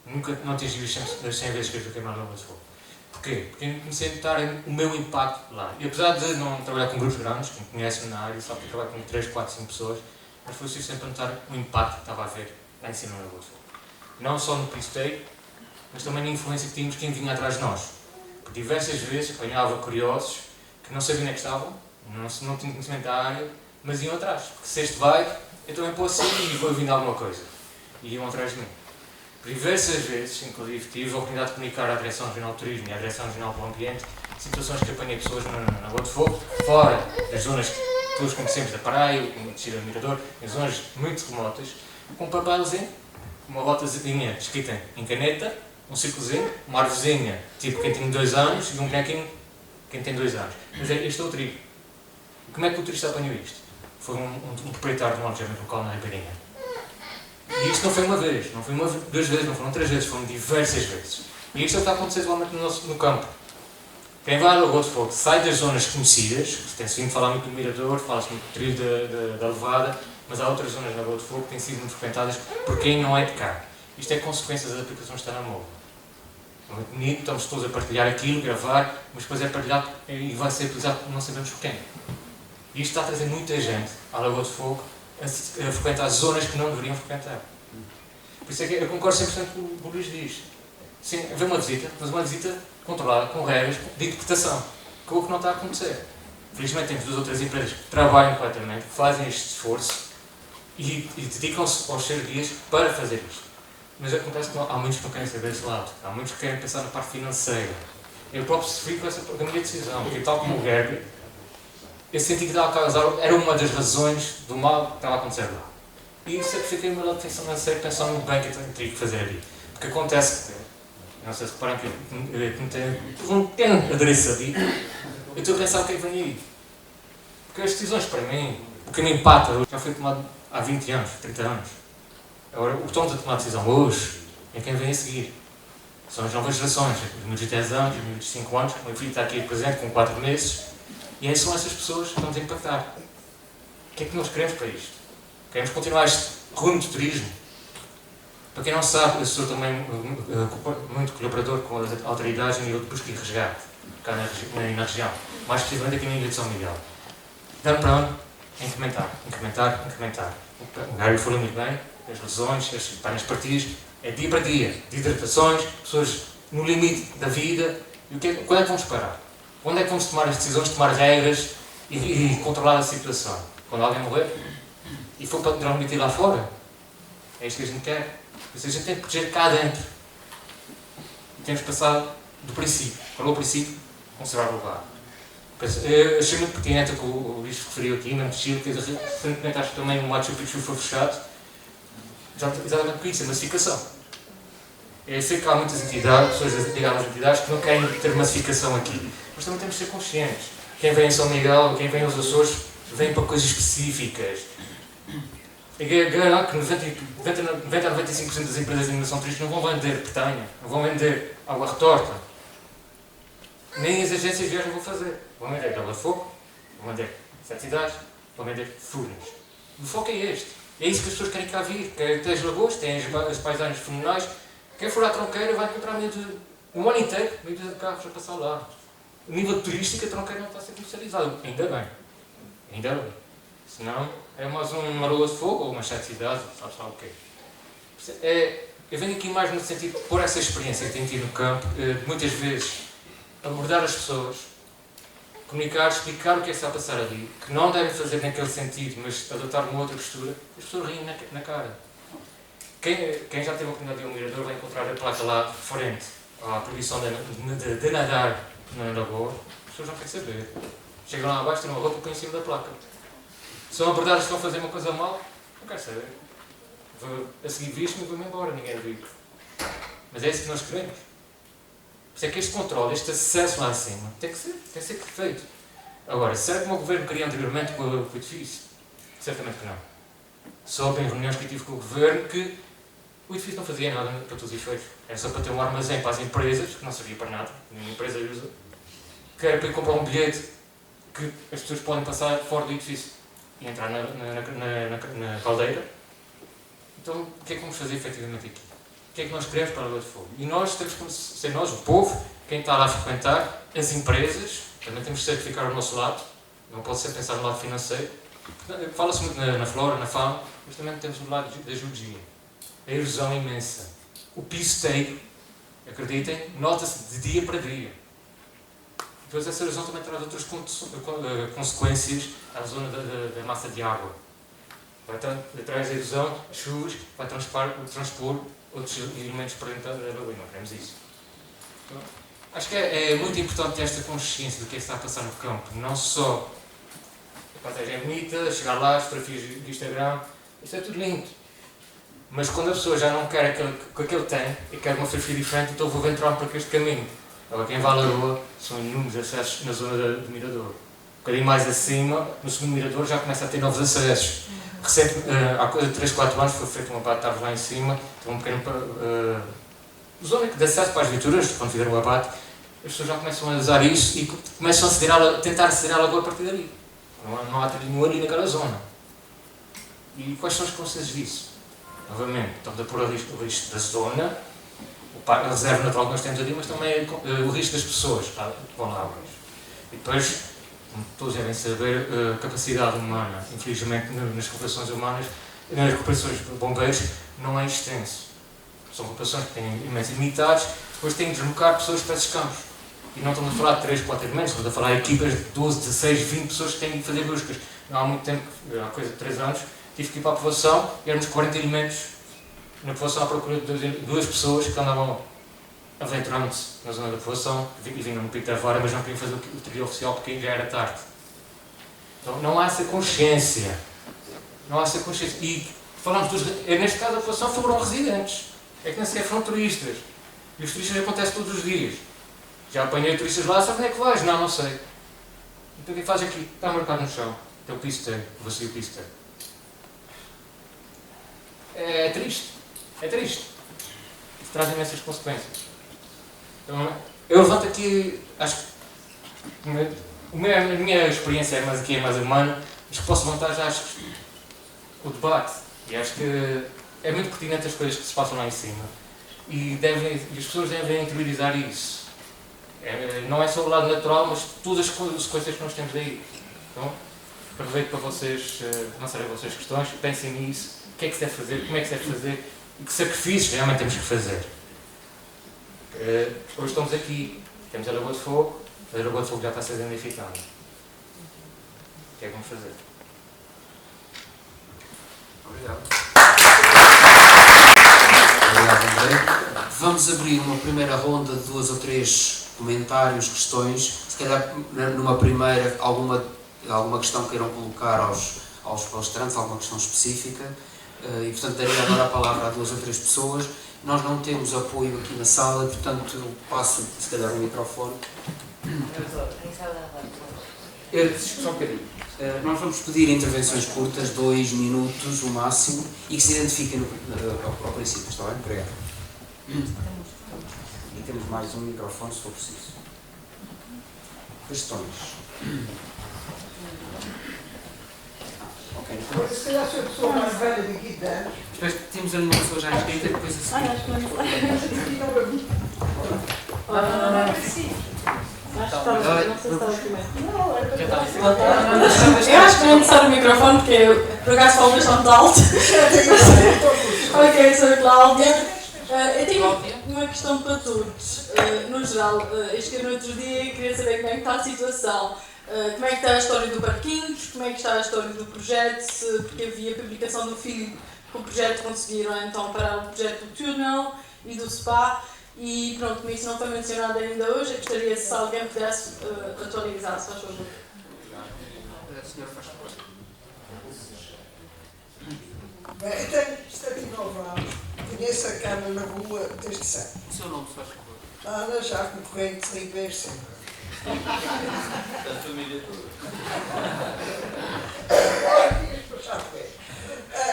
Nunca não atingi as 100 vezes que eu fiquei na Lagoa de Fogo. Porquê? Porque comecei a notar o meu impacto lá. E apesar de não trabalhar com grupos grandes, quem conhece-me na área, só que trabalho com 3, 4, 5 pessoas, mas foi suficiente para notar o impacto que estava a haver lá em cima na Lagoa de Fogo. Não só no Pistei, mas também na influência que tínhamos quem vinha atrás de nós. Por diversas vezes apanhava curiosos que não sabiam onde é que estavam, não tinham conhecimento da área, mas iam atrás. Porque se este vai, eu também posso ir e vou ouvindo alguma coisa. E iam atrás de mim. Diversas vezes, inclusive, tive a oportunidade de comunicar à Direção Regional de Turismo e à Direção Regional do Ambiente situações que apanhei pessoas na Rua de Fogo, fora das zonas que todos conhecemos da praia, o descida do Mirador, em zonas muito remotas, com um papelzinho, uma rotazinha escrita em caneta, um círculozinho, uma árvorezinha, tipo quem tem 2 anos, e um bonequinho quem tem 2 anos. Mas este é o trigo. Como é que o turista apanhou isto? Foi um proprietário de um alojamento local na Ribeirinha. E isto não foi uma vez, não foi uma, 2 vezes, não foram 3 vezes, foram diversas vezes. E isto é o que está a acontecer atualmente no campo. Quem vai à Lagoa de Fogo sai das zonas conhecidas, tem-se vindo falar muito do Mirador, fala-se muito do trilho da Levada, mas há outras zonas na Lagoa de Fogo que têm sido muito frequentadas por quem não é de cá. Isto é consequência das aplicações que estão na móvel. É muito bonito, estamos todos a partilhar aquilo, gravar, mas depois é partilhado e vai ser utilizado não sabemos por quem. E isto está a trazer muita gente à Lagoa de Fogo a frequentar zonas que não deveriam frequentar. Por isso é que eu concordo 100% com o que o Luís diz. Sim, haver uma visita, mas uma visita controlada, com regras de interpretação, que é o que não está a acontecer. Felizmente temos 2 ou 3 empresas que trabalham corretamente, que fazem este esforço e dedicam-se aos seus dias para fazer isto. Mas acontece que há muitos que não querem saber desse lado, há muitos que querem pensar na parte financeira. Eu próprio sofri com a minha decisão, porque tal como o Gerber, eu senti que estava a causar, era uma das razões do mal que estava a acontecer lá. E isso é que fiquei no lado financeiro pensando no bem que eu teria que fazer ali. Porque acontece que, não sei se reparam que eu tenho um pequeno adereço ali, eu estou a pensar o que é que vem aí. Porque as decisões para mim, o que me empata, já foi tomado há 20 anos, 30 anos. Agora, o que estamos a tomar a decisão hoje é quem vem a seguir. São as novas gerações, os meus 10 anos, os meus 5 anos, o meu filho está aqui presente com 4 meses, e são essas pessoas que vamos impactar. O que é que nós queremos para isto? Queremos continuar este rumo de turismo? Para quem não sabe, eu sou também muito colaborador com as autoridades no nível de busca e resgate, cá na região, mais precisamente aqui na Ilha de São Miguel. Dando para onde? Incrementar. O Gário falou muito bem, as lesões, as partidas, é dia para dia, de hidratações, pessoas no limite da vida. E quando é que vamos parar? Quando é que vamos tomar as decisões, tomar regras e controlar a situação? Quando alguém morrer? E for para não emitir lá fora? É isto que a gente quer. Ou seja, a gente tem que proteger cá dentro. E temos que passar do princípio. Qual é o princípio? Conservar o lugar. Eu achei muito pertinente o que o Luís referiu aqui, na Chile, que recentemente acho que também o Machu Picchu foi fechado. Exatamente por isso, a massificação. Eu sei que há muitas entidades, pessoas ligadas às entidades, que não querem ter massificação aqui. Mas também temos de ser conscientes. Quem vem em São Miguel, quem vem aos Açores, vem para coisas específicas. Eu garanto que 90 a 95% das empresas de animação turística não vão vender Bretanha, não vão vender água retorta. Nem as agências de viagem vão fazer. Vão vender Bela Fogo, vão vender 7 cidades, vão vender Furnas. O foco é este. É isso que as pessoas querem cá vir. Querem ter as lagoas, têm as paisagens fenomenais. Quem for à Tronqueira vai encontrar um ano inteiro meio de carros a passar lá. O nível de turística, a Tronqueira não está a ser comercializado. Ainda bem. Senão é mais uma Lagoa de Fogo ou umas 7 cidades, sabes lá o quê. Eu venho aqui mais no sentido de pôr essa experiência que tenho tido no campo, muitas vezes abordar as pessoas, comunicar, explicar o que é que está a passar ali, que não devem fazer naquele sentido, mas adotar uma outra postura, as pessoas riem na cara. Quem já teve a oportunidade de ir ao Mirador vai encontrar a placa lá referente à proibição de nadar na lagoa, as pessoas não querem saber. Chegam lá abaixo, tiram a roupa e põem em cima da placa. São abordadas que estão a fazer uma coisa mal, não quero saber. Vou a seguir visto e vou-me embora, ninguém vive. Mas é isso que nós queremos. Por isso é que este controle, este acesso lá acima, tem que ser feito. Agora, será que o meu governo queria anteriormente com o edifício? Certamente que não. Soube em reuniões que eu tive com o governo que o edifício não fazia nada para todos os efeitos. Era só para ter um armazém para as empresas, que não servia para nada, nenhuma empresa usa. Que era para ir comprar um bilhete que as pessoas podem passar fora do edifício e entrar na caldeira. Então, o que é que vamos fazer efetivamente aqui? O que é que nós queremos para a Lagoa de Fogo? E nós temos que ser nós, o povo, quem está lá a frequentar, as empresas, também temos que certificar o nosso lado, não pode ser pensar no lado financeiro. Fala-se muito na flora, na fauna, mas também temos o lado da geologia. A erosão imensa. O pisoteio, acreditem, nota-se de dia para dia. Depois essa erosão também traz outras consequências à zona da massa de água. vai traz a erosão, chuvas, vai transpor outros elementos para dentro da baía. Não queremos isso. Então, acho que é muito importante ter esta consciência do que é que está a passar no campo. Não só a paisagem é bonita, chegar lá, as fotografias do Instagram, isso é tudo lindo. Mas quando a pessoa já não quer aquilo que ele tem e quer uma fotografia diferente, então vou aventurar para este caminho. Agora, quem vai à Lagoa são inúmeros acessos na zona do Mirador. Um bocadinho mais acima, no segundo Mirador, já começa a ter novos acessos. Há coisa de 3, 4 anos foi feita uma abate de árvores lá em cima, então um pequeno zona de acesso para as viaturas, quando fizeram o abate, as pessoas já começam a usar isso e começam a tentar aceder à Lagoa a partir dali. Não há trilho nenhum ali naquela zona. E quais são as consequências disso? Novamente, estamos a pôr o risco da zona, a reserva natural que nós temos ali, mas também o risco das pessoas que vão lá hoje. E depois, como todos devem saber, a capacidade humana, infelizmente nas corporações humanas, nas corporações de bombeiros, não é extenso. São corporações que têm elementos limitados, depois têm que deslocar pessoas para esses campos. E não estamos a falar de 3, 4 elementos, estamos a falar de equipas de 12, 16, 20 pessoas que têm que fazer buscas. Não há muito tempo, há coisa de 3 anos, tive que ir para a povoação e éramos 40 elementos na povoação à procura de 2 pessoas que andavam aventurando-se na zona da povoação e vinham no Pico da Vara, mas não queriam fazer o trilho oficial porque já era tarde. Então não há essa consciência. Não há essa consciência. E falamos neste caso a povoação foram residentes. É que nem sequer foram turistas. E os turistas acontecem todos os dias. Já apanhei turistas lá, sabe onde é que vais? Não sei. Então o que faz aqui? Está marcado no chão. É o pisteiro, o vazio pisteiro. É triste. É triste. Isso traz imensas consequências. Então, eu levanto aqui, acho que a minha experiência é mais humana, mas que posso levantar já acho que o debate. E acho que é muito pertinente as coisas que se passam lá em cima. E as pessoas devem interiorizar isso. Não é só o lado natural, mas todas as consequências que nós temos daí. Então, aproveito para vocês lançarem as vossas questões, pensem nisso. O que é que se deve fazer, como é que se deve fazer e que sacrifícios realmente temos que fazer. Hoje estamos aqui, temos a Lagoa de Fogo, a Lagoa de Fogo já está a ser identificada. O que é que vamos fazer? Obrigado. Obrigado, André. Vamos abrir uma primeira ronda de 2 ou 3 comentários, questões. Se calhar, numa primeira, alguma questão queiram colocar aos palestrantes, alguma questão específica. E, portanto, daria agora a palavra a 2 ou 3 pessoas. Nós não temos apoio aqui na sala, portanto, eu passo, se calhar, o microfone. Só um bocadinho. Nós vamos pedir intervenções curtas, 2 minutos, o máximo, e que se identifiquem ao princípio, está bem? Obrigado. E temos mais um microfone, se for preciso. Questões. Se calhar sou a pessoa mais velha daqui de anos. Depois temos ali uma pessoa já inscrita e depois a seguir. Acho que não é Eu acho que não é necessário o microfone porque eu, por acaso, falo bastante alto. Ok, sou a Cláudia. Eu tenho uma questão para todos. No geral, eu escrevi no outro dia e queria saber como é que está a situação. Como é que está a história do Parquinhos, como é que está a história do projeto, porque havia a publicação do filme que o projeto conseguiram então parar o projeto do túnel e do spa e pronto, como isso não foi mencionado ainda hoje, eu gostaria se alguém pudesse atualizar, se faz favor. Bem, eu tenho 79 anos, conheço a Câmara na rua desde sempre. O seu nome, se faz favor. Ana Jardim Corrente de Ribeiro sempre. Da família toda.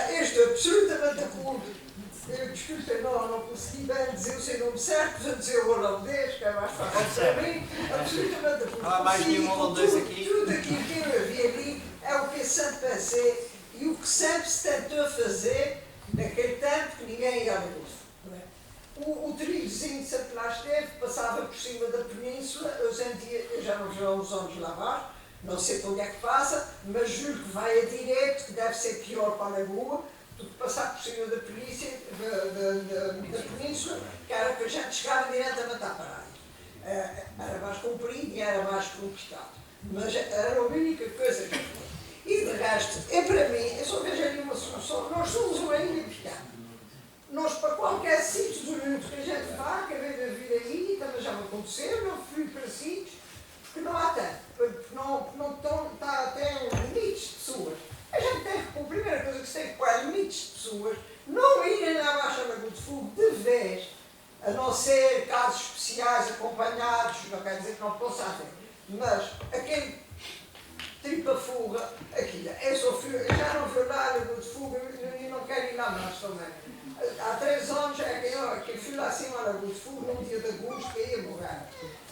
Eu estou absolutamente de acordo. Eu desculpe, não consegui bem dizer o seu nome certo, vou dizer o holandês, que é mais fácil para mim. Absolutamente de acordo. Há mais nenhum holandês aqui. Tudo aquilo que eu vi ali é o que eu sempre pensei e o que sempre se tentou fazer naquele tempo que ninguém ia ver. O trilhozinho sempre lá esteve, passava por cima da península, hoje em dia eu já não vejo há uns anos lá abaixo, não sei para onde é que passa, mas juro que vai a direito, que deve ser pior para a Lagoa, do que passar por cima da península, que era que a gente chegava diretamente à praia. Era mais comprido e era mais conquistado, mas era a única coisa que havia. E de resto, para mim, eu só vejo ali uma solução. Nós somos uma ilha pequena. Nós, para qualquer sítio do mundo que a gente vá, acabei de vir aí, também já me aconteceu, eu fui para sítios, porque não há tanto, porque tem limites de pessoas. A gente tem que, a primeira coisa que se tem que pôr limites de pessoas, não irem lá abaixo da Lagoa de Fogo de vez, a não ser casos especiais, acompanhados, não quer dizer que não possa haver, mas aquele tripa-fuga, aquilo, eu já não vi lá a Lagoa de Fogo e não quero ir lá mais também. Há 3 anos que eu fui lá acima da Lagoa de Fogo, num dia de agosto, que ia morrer.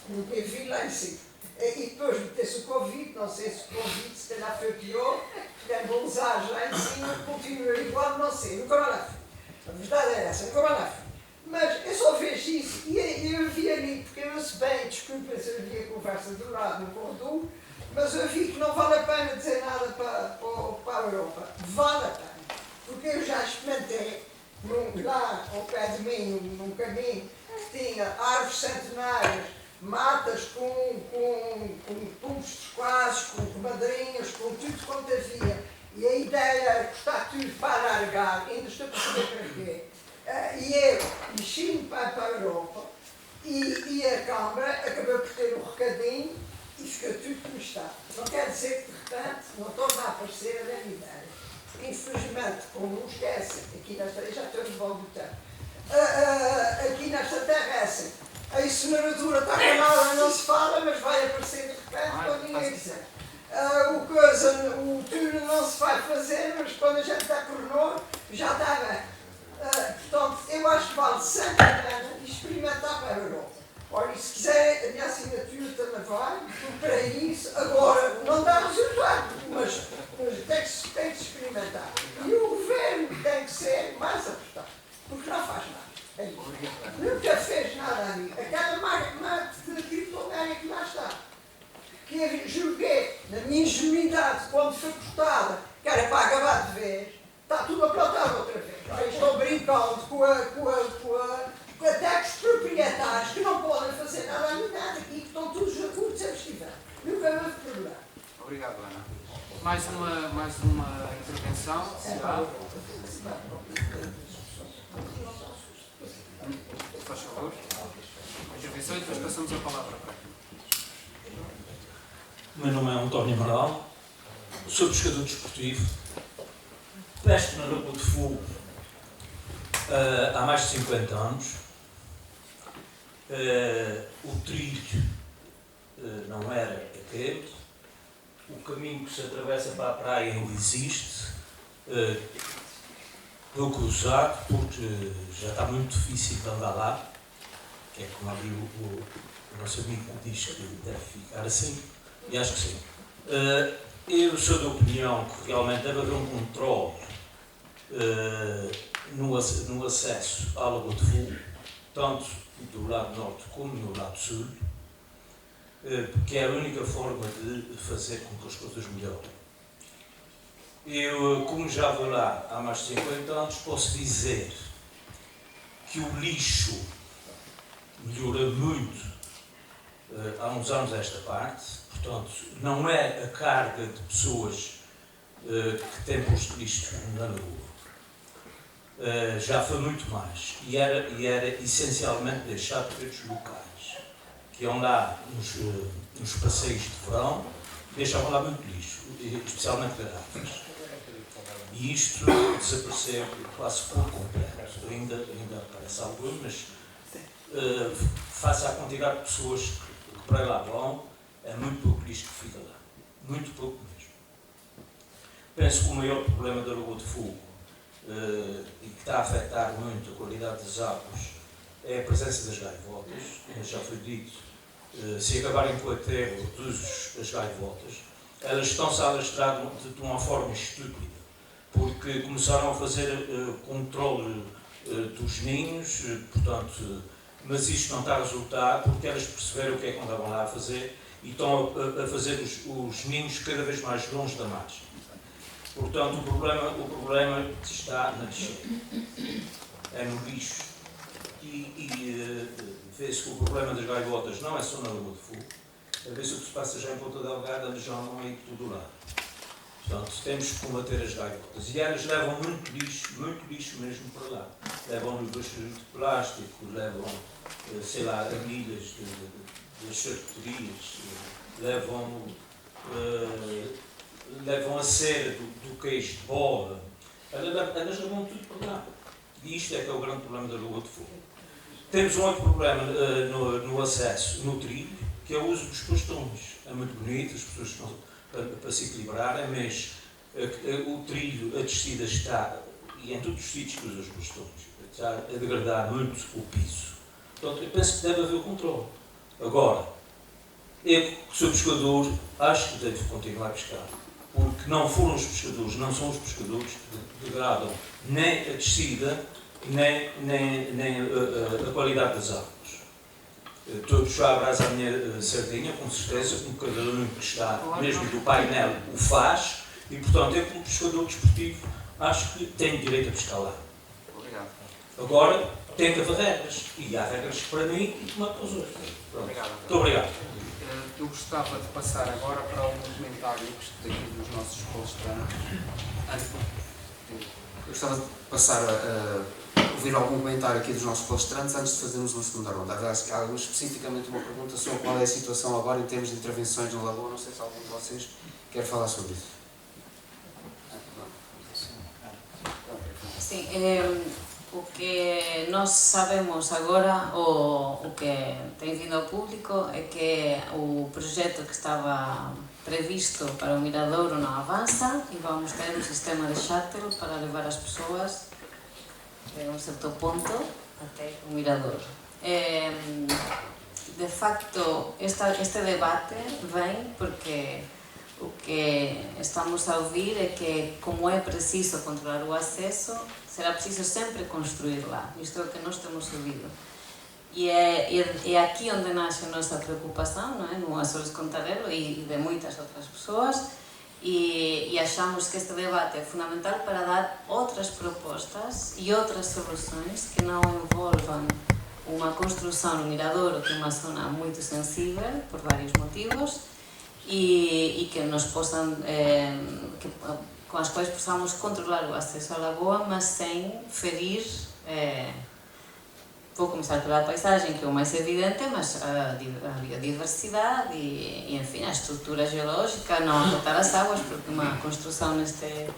Nunca vi lá em cima. E depois meteu-se o Covid, não sei se o Covid se calhar foi pior, tivemos bons ares lá em cima, continua igual, não sei, nunca lá fui. A verdade é essa, nunca lá fui. Mas eu só vejo isso, e eu vi ali, porque eu se bem, desculpa se eu vi a conversa do lado no corredor, mas eu vi que não vale a pena dizer nada para a Europa. Vale a pena. Porque eu já experimentei, lá ao pé de mim, num caminho, que tinha árvores centenárias, matas com pumpos turquoisos, com madrinhas, com tudo quanto havia. E a ideia era cortar tudo para alargar, ainda estou a perceber para quê. E eu mexi-me para a Europa e a Câmara acabou por ter um recadinho e ficou tudo como está. Não quer dizer que de repente não torna a aparecer a mesma ideia. Porque infelizmente, como não esquecem, aqui nesta já estou no bom do tempo, aqui nesta terra é assim. A incineradora está calada, não se fala, mas vai aparecer de repente quando ninguém quiser. O túnel não se vai fazer, mas quando a gente está por novo, já está bem. Portanto, eu acho que vale sempre a pena experimentar para a Europa. Olha, se quiser, a minha assinatura também vai, para isso, agora não dá resultado, mas tem que se experimentar. E o governo tem que ser mais apostado, porque não faz nada. Nunca fez nada ali. Aquela máquina de criptomoeda que lá está, que eu julguei, na minha ingenuidade, quando foi cortada, que era para acabar de vez, está tudo aplotado outra vez. Aí estão brincando com até os proprietários que não podem fazer nada ali nada e que estão todos a curto se estiver. Nunca houve problema. Obrigado, Ana. Mais uma intervenção? Faz favor. Intervenção e depois passamos a palavra para aqui. O meu nome é António Amaral, sou pescador desportivo, pesco na Lagoa de Fogo há mais de 50 anos. O trilho não era aquele, o caminho que se atravessa para a praia ainda existe, pouco usado porque já está muito difícil de andar lá, que é como ali o nosso amigo diz que deve ficar assim, e acho que sim. Eu sou da opinião que realmente deve haver um controle no acesso à Lagoa de Fogo, tanto do lado norte como do lado sul, porque é a única forma de fazer com que as coisas melhorem. Eu, como já vou lá há mais de 50 anos, posso dizer que o lixo melhora muito há uns anos esta parte, portanto, não é a carga de pessoas que têm posto lixo na Lagoa. Já foi muito mais e era essencialmente deixado pelos locais que iam lá nos passeios de verão, deixavam lá muito lixo, especialmente garrafas, e isto desapareceu quase por completo. Ainda aparece alguns, mas face à quantidade de pessoas que para lá vão, é muito pouco lixo que fica lá, muito pouco mesmo. Penso que o maior problema da Lagoa de Fogo e que está a afetar muito a qualidade das águas é a presença das gaivotas. Já foi dito, se acabarem com o aterro das gaivotas, elas estão-se a alastrar de uma forma estúpida, porque começaram a fazer controle dos ninhos, portanto, mas isto não está a resultar porque elas perceberam o que é que andavam lá a fazer e estão a fazer os ninhos cada vez mais longe da margem. Portanto, o problema está na descida, é no lixo. E vê-se que o problema das gaivotas não é só na Lagoa de Fogo, a ver se o que se passa já em Ponta Delgada, já não é em todo lado. Portanto, temos que combater as gaivotas. E elas levam muito lixo mesmo para lá. Levam luvas de plástico, levam, sei lá, agulhas das charcuterias, levam a cera do queijo de bola. Elas levam tudo para lá. E isto é que é o grande problema da Lua de Fogo. Temos um outro problema no acesso, no trilho, que é o uso dos bastões. É muito bonito, as pessoas estão para se equilibrarem, mas o trilho, a descida está, e em todos os sítios que usam os bastões, está a degradar muito o piso. Portanto, eu penso que deve haver controle. Agora, eu, que sou pescador, acho que devo continuar a pescar. Porque não foram os pescadores, não são os pescadores que degradam nem a descida, nem a qualidade das águas. Estou a puxar a brasa à minha sardinha, com certeza, como cada um que está, mesmo do painel, o faz, e portanto, eu, como pescador desportivo, acho que tenho direito a pescar lá. Obrigado. Agora, tem que haver regras, e há regras para mim e como para os outros. Pronto. Obrigado. Muito obrigado. Eu gostava de passar agora para um comentário daqui dos nossos palestrantes. Eu gostava de passar a ouvir algum comentário aqui dos nossos palestrantes antes de fazermos uma segunda ronda. Aliás, há especificamente uma pergunta sobre qual é a situação agora em termos de intervenções na Lagoa. Não sei se algum de vocês quer falar sobre isso. Sim, o que nós sabemos agora, ou o que tem vindo ao público, é que o projeto que estava previsto para o Miradouro não avança e vamos ter um sistema de shuttle para levar as pessoas de um certo ponto até o Miradouro. De facto, este debate vem porque o que estamos a ouvir é que, como é preciso controlar o acesso, será preciso sempre construir lá. Isto é o que nós temos ouvido. E é aqui onde nasce a nossa preocupação, não é? No Açores Contarelo e de muitas outras pessoas, e achamos que este debate é fundamental para dar outras propostas e outras soluções que não envolvam uma construção no Miradouro, que é uma zona muito sensível por vários motivos, e que nos possam, com as quais possamos controlar o acesso à lagoa, mas sem ferir, vou começar pela paisagem, que é o mais evidente, mas a biodiversidade e enfim, a estrutura geológica, não afetar as águas, porque uma construção neste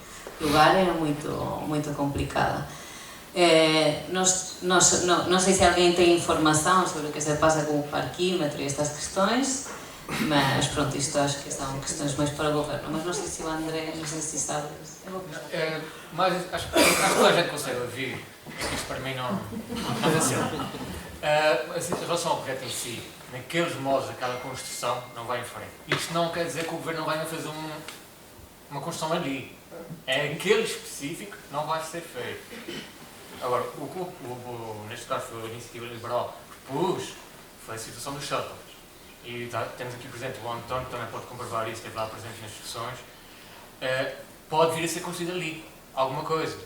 lugar é muito complicada. Não sei se alguém tem informação sobre o que se passa com o parquímetro e estas questões, mas pronto, isto acho que são questões mais para o governo. Mas não sei se o André, não sei se sabe. Mas acho que toda a gente consegue ouvir. Isto para mim não funciona. Em relação ao projeto em si, naqueles modos, aquela construção não vai em frente. Isto não quer dizer que o governo não vai fazer uma construção ali. É aquele específico que não vai ser feito. Agora, neste caso foi a Iniciativa Liberal que propôs, foi a situação dos shuttles. E temos aqui presente o António, que também pode comprovar isso, esteve lá presente nas discussões. Pode vir a ser construído ali alguma coisa.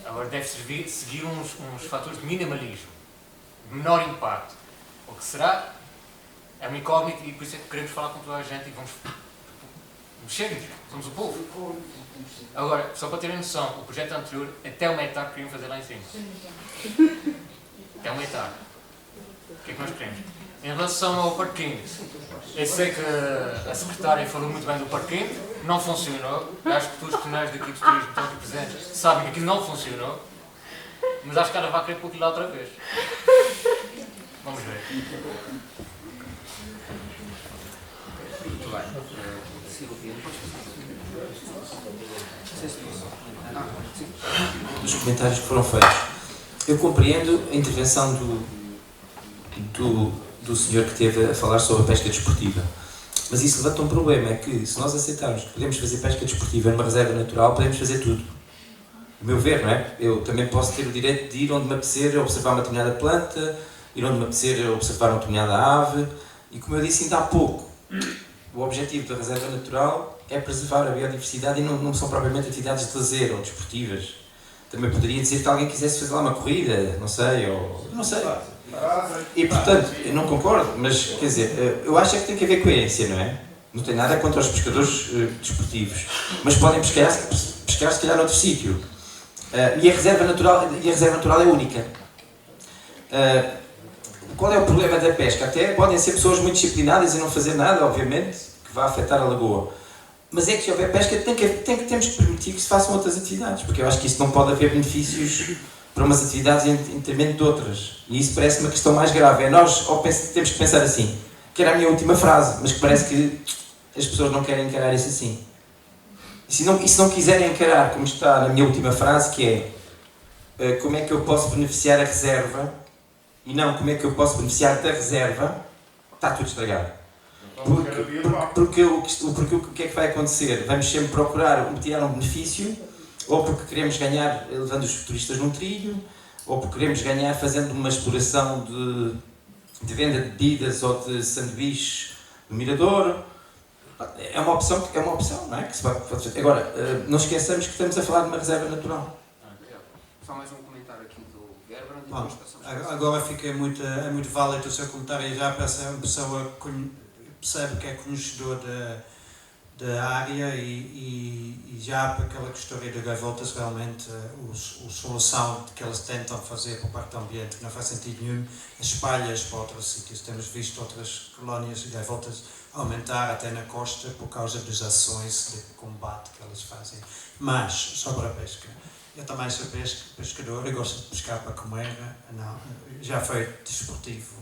Agora deve seguir uns fatores de minimalismo, de menor impacto. O que será é uma incógnita e por isso é que queremos falar com toda a gente e vamos mexer, somos o povo. Agora, só para terem noção, o projeto anterior, até 1 hectare queriam fazer lá em cima. Até 1 hectare. O que é que nós queremos? Em relação ao parquinho, eu sei que a secretária falou muito bem do parquinho, não funcionou. Acho que todos os profissionais daqui de turismo que estão aqui presentes sabem que aquilo não funcionou, mas acho que ela vai querer pôr aquilo lá outra vez. Vamos ver. Muito bem. Dos comentários que foram feitos. Eu compreendo a intervenção do senhor que esteve a falar sobre a pesca desportiva. Mas isso levanta um problema, é que se nós aceitarmos que podemos fazer pesca desportiva numa reserva natural, podemos fazer tudo. O meu ver, não é? Eu também posso ter o direito de ir onde me apetecer observar uma determinada planta, ir onde me apetecer observar uma determinada ave, e como eu disse ainda há pouco, o objetivo da reserva natural é preservar a biodiversidade e não são propriamente atividades de lazer ou desportivas. Também poderia dizer que alguém quisesse fazer lá uma corrida, não sei, ou... não sei. E portanto, eu não concordo, mas quer dizer, eu acho é que tem que haver coerência, não é? Não tenho nada contra os pescadores desportivos, mas podem pescar se calhar noutro sítio. E a reserva natural é única. Qual é o problema da pesca? Até podem ser pessoas muito disciplinadas e não fazer nada, obviamente, que vai afetar a lagoa. Mas é que se houver pesca, temos que permitir que se façam outras atividades, porque eu acho que isso não pode haver benefícios para umas atividades em detrimento de outras. E isso parece uma questão mais grave. Nós temos que pensar assim, que era a minha última frase, mas que parece que as pessoas não querem encarar isso assim. E se não quiserem encarar como está na minha última frase, que é como é que eu posso beneficiar a reserva e não como é que eu posso beneficiar da reserva, está tudo estragado. Porque o que é que vai acontecer? Vamos sempre procurar tirar um benefício, ou porque queremos ganhar levando os turistas num trilho, ou porque queremos ganhar fazendo uma exploração de venda de bebidas ou de sanduíches no Mirador. É uma opção, não é? Que se pode fazer. Agora, não esqueçamos que estamos a falar de uma reserva natural. Só mais um comentário aqui do Gerbrand. Bom, agora fica muito válido o seu comentário, já parece uma pessoa percebe que é conhecedor da área e já para aquela história de gaivotas, realmente a solução que eles tentam fazer por parte do ambiente, que não faz sentido nenhum, espalha-as para outros sítios. Temos visto outras colónias de gaivotas aumentar até na costa por causa das ações de combate que elas fazem. Mas, sobre a pesca, eu também sou pescador, eu gosto de pescar para comer, não, já foi desportivo,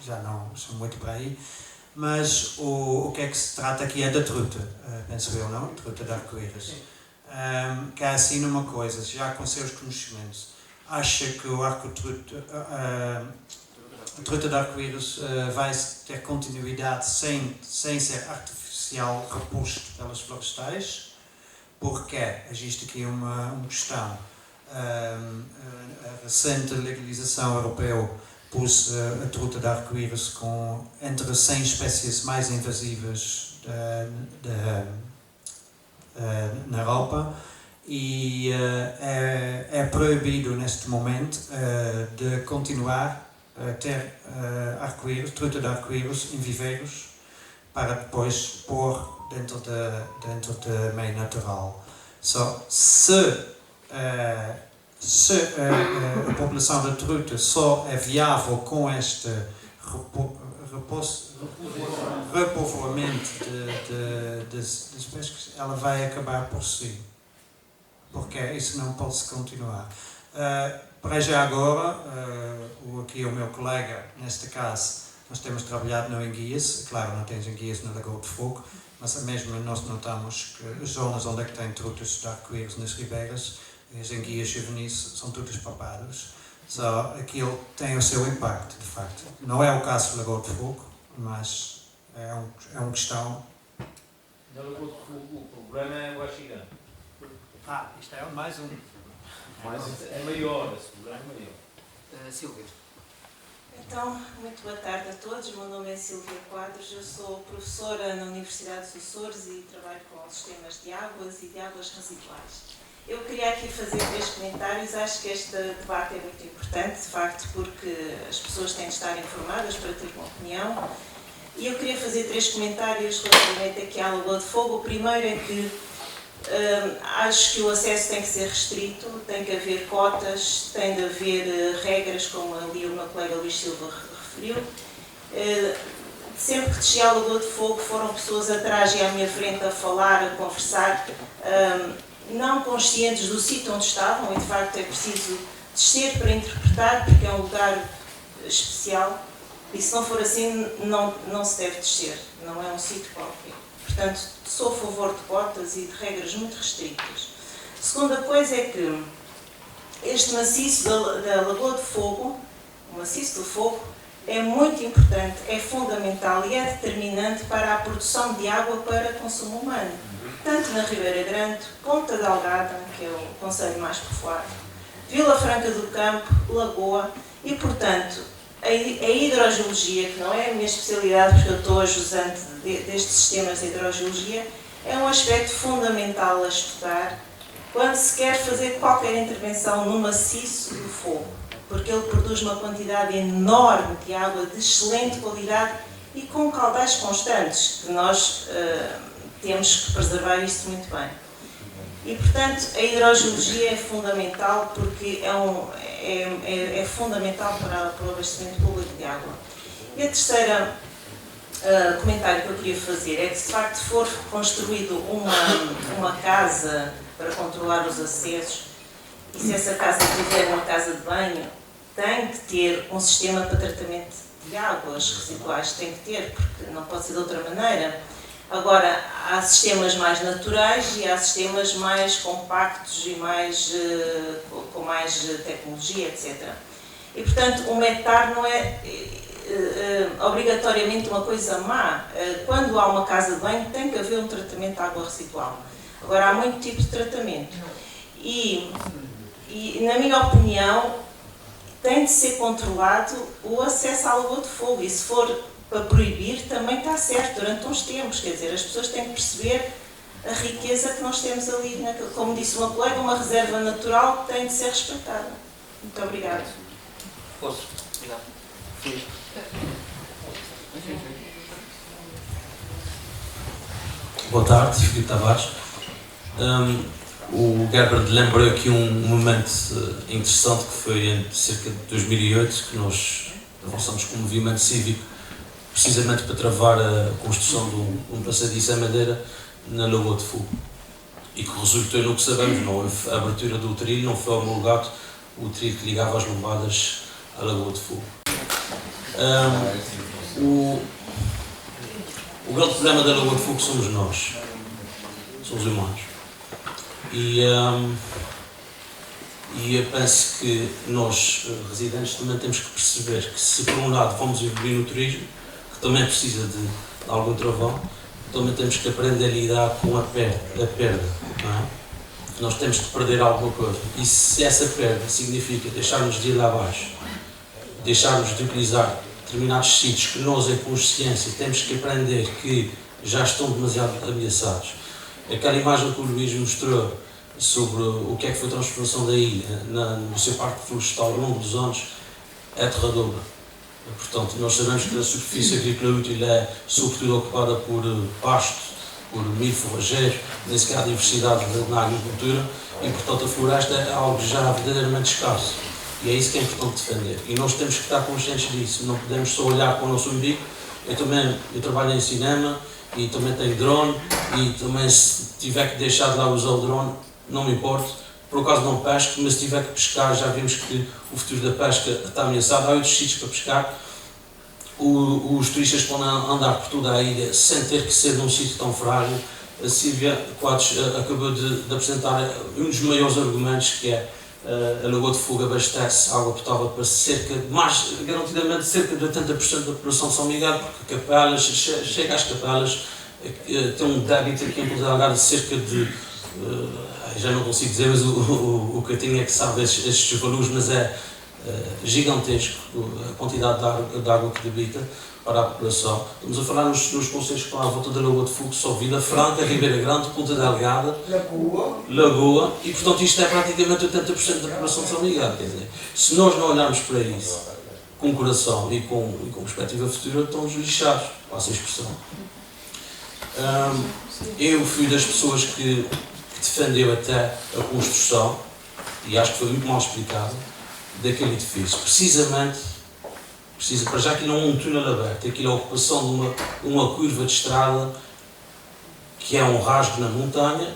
já não sou muito para aí. Mas o que é que se trata aqui é da truta, penso eu, não? Truta de arco-íris. Que é assim uma coisa, já com seus conhecimentos, acha que o truta de arco-íris vai ter continuidade sem ser artificial reposto pelas florestais? Porque existe aqui uma questão. A recente legalização europeia pus a truta de arco-íris entre as 100 espécies mais invasivas na Europa e é proibido neste momento de continuar a ter truta de arco-íris em viveiros para depois pôr dentro de meio natural. Se a população de truta só é viável com este repovoamento das pescas, ela vai acabar por si, porque isso não pode se continuar. Para já agora, aqui o meu colega, neste caso, nós temos trabalhado no enguias, claro, não temos enguias na Lagoa de Fogo, mas mesmo nós notamos que as zonas onde é que tem trutas de arco-íris nas ribeiras, as enguias juvenis são todas papadas, só aquilo tem o seu impacto, de facto. Não é o caso da Lagoa de Fogo, mas é uma questão. Na Lagoa de Fogo o problema é o axigã. Isto é mais um. É maior, esse problema é maior. Silvia. Então, muito boa tarde a todos. O meu nome é Silvia Quadros, eu sou professora na Universidade dos Açores e trabalho com sistemas de águas e de águas residuais. Eu queria aqui fazer 3 comentários. Acho que este debate é muito importante, de facto, porque as pessoas têm de estar informadas para ter uma opinião. E eu queria fazer 3 comentários relativamente aqui à Lagoa de Fogo. O primeiro é que acho que o acesso tem que ser restrito, tem que haver cotas, tem de haver regras, como ali o meu colega Luís Silva referiu. Sempre que desci à Lagoa de Fogo foram pessoas atrás e à minha frente a falar, a conversar, não conscientes do sítio onde estavam, e de facto é preciso descer para interpretar, porque é um lugar especial, e se não for assim não se deve descer, não é um sítio qualquer. Portanto, sou a favor de cotas e de regras muito restritas. A segunda coisa é que este maciço da Lagoa de Fogo, o maciço do Fogo, é muito importante, é fundamental e é determinante para a produção de água para consumo humano. Tanto na Ribeira Grande, Ponta da Algada, que é o concelho mais povoado, Vila Franca do Campo, Lagoa, e portanto a hidrogeologia, que não é a minha especialidade porque eu estou ajusante destes sistemas de hidrogeologia, é um aspecto fundamental a estudar quando se quer fazer qualquer intervenção no maciço do fogo, porque ele produz uma quantidade enorme de água de excelente qualidade e com caudais constantes, que nós temos que preservar isto muito bem. E, portanto, a hidrogeologia é fundamental porque é fundamental para o abastecimento público de água. E a terceira comentário que eu queria fazer é que, se de facto for construído uma casa para controlar os acessos, e se essa casa tiver uma casa de banho, tem que ter um sistema para tratamento de águas residuais, tem que ter, porque não pode ser de outra maneira. Agora, há sistemas mais naturais e há sistemas mais compactos e com mais tecnologia, etc. E, portanto, o metar não é obrigatoriamente uma coisa má. Quando há uma casa de banho, tem que haver um tratamento de água residual. Agora, há muito tipo de tratamento. E na minha opinião, tem de ser controlado o acesso à Lagoa de Fogo. E se for para proibir, também está certo durante uns tempos. Quer dizer, as pessoas têm que perceber a riqueza que nós temos ali. Como disse uma colega, uma reserva natural que tem de ser respeitada. Muito obrigada. Posso? Obrigado. Boa tarde, Filipe Tavares. O Gerber lembrou aqui um momento interessante que foi em cerca de 2008, que nós avançamos com o movimento cívico precisamente para travar a construção de um passadiço em madeira na Lagoa de Fogo. E que resultou no que sabemos, não houve a abertura do trilho, não foi homologado o trilho que ligava as lombadas à Lagoa de Fogo. O grande problema da Lagoa de Fogo somos nós, somos humanos. E eu penso que nós, residentes, também temos que perceber que se por um lado vamos evoluir no turismo, que também precisa de algum travão, também temos que aprender a lidar com a perda, não é? Nós temos que perder alguma coisa. E se essa perda significa deixarmos de ir lá abaixo, deixarmos de utilizar determinados sítios que nós, em consciência, temos que aprender que já estão demasiado ameaçados. Aquela imagem que o Luís mostrou sobre o que é que foi a transformação da ilha no seu parque florestal ao longo dos anos é aterradora. Portanto, nós sabemos que a superfície agrícola útil é sobretudo ocupada por pasto, por milho forrageiro, nem sequer há diversidade na agricultura e, portanto, a floresta é algo já verdadeiramente escasso. E é isso que é importante defender. E nós temos que estar conscientes disso. Não podemos só olhar para o nosso umbigo. Eu trabalho em cinema e também tenho drone e também, se tiver que deixar de lá usar o drone, não me importo. Por acaso não pesco, mas se tiver que pescar, já vimos que o futuro da pesca está ameaçado. Há outros sítios para pescar. Os turistas podem andar por toda a ilha sem ter que ser num sítio tão frágil. A Silvia Quadros acabou de apresentar um dos maiores argumentos, que é a Lagoa de Fogo abastece água potável para garantidamente cerca de 80% da população de São Miguel, porque Capelas, chega às Capelas, tem um débito aqui em Porto Delgado de cerca de, já não consigo dizer, mas o que eu tenho é que sabe estes valores, mas é gigantesco a quantidade de água que debita para a população. Estamos a falar nos concelhos que estão à volta da Lagoa de Fogo, só Vila Franca, Ribeira Grande, Ponta Delgada, Lagoa, e portanto isto é praticamente 80% da população de São Miguel. Quer dizer, se nós não olharmos para isso com coração e com perspectiva futura, estamos lixados, passa a expressão. Eu fui das pessoas que defendeu até a construção, e acho que foi muito mal explicado, daquele edifício. Precisamente, para já que não é um túnel aberto, aquilo é a ocupação de uma curva de estrada que é um rasgo na montanha.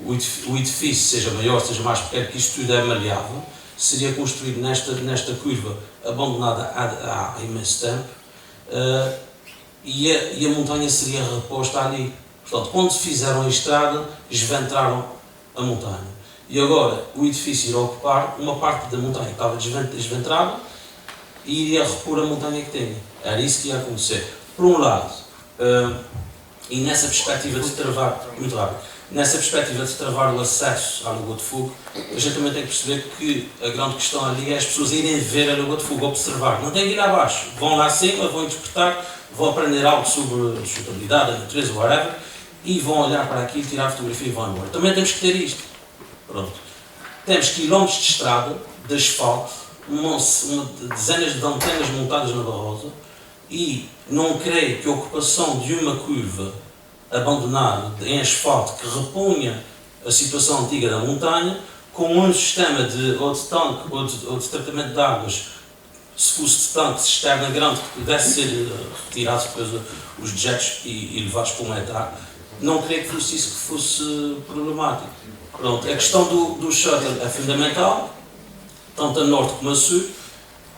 O edifício, seja maior, seja mais pequeno, que isto tudo é maleável, seria construído nesta curva abandonada há imenso tempo, e a montanha seria reposta ali. Portanto, quando fizeram a estrada, esventraram a montanha. E agora o edifício irá ocupar uma parte da montanha que estava desventrada e iria repor a montanha que tinha. Era isso que ia acontecer. Por um lado, e nessa perspectiva de travar, muito rápido, nessa perspectiva de travar o acesso à Lagoa de Fogo, a gente também tem que perceber que a grande questão ali é as pessoas irem ver a Lagoa de Fogo, observar. Não tem que ir lá abaixo. Vão lá acima, vão interpretar, vão aprender algo sobre a sustentabilidade, a natureza, whatever, e vão olhar para aquilo, tirar a fotografia e vão embora. Também temos que ter isto. Pronto. Temos quilómetros de estrada, de asfalto, dezenas de antenas montadas na Barrosa, e não creio que a ocupação de uma curva abandonada em asfalto que repunha a situação antiga da montanha, com um sistema de tanque ou de tratamento de águas, se fosse de tanque cisterna grande, que pudesse ser retirado depois os dejetos e levados para um hectare, não creio que fosse isso que fosse problemático. Pronto, a questão do shuttle é fundamental, tanto a norte como a sul,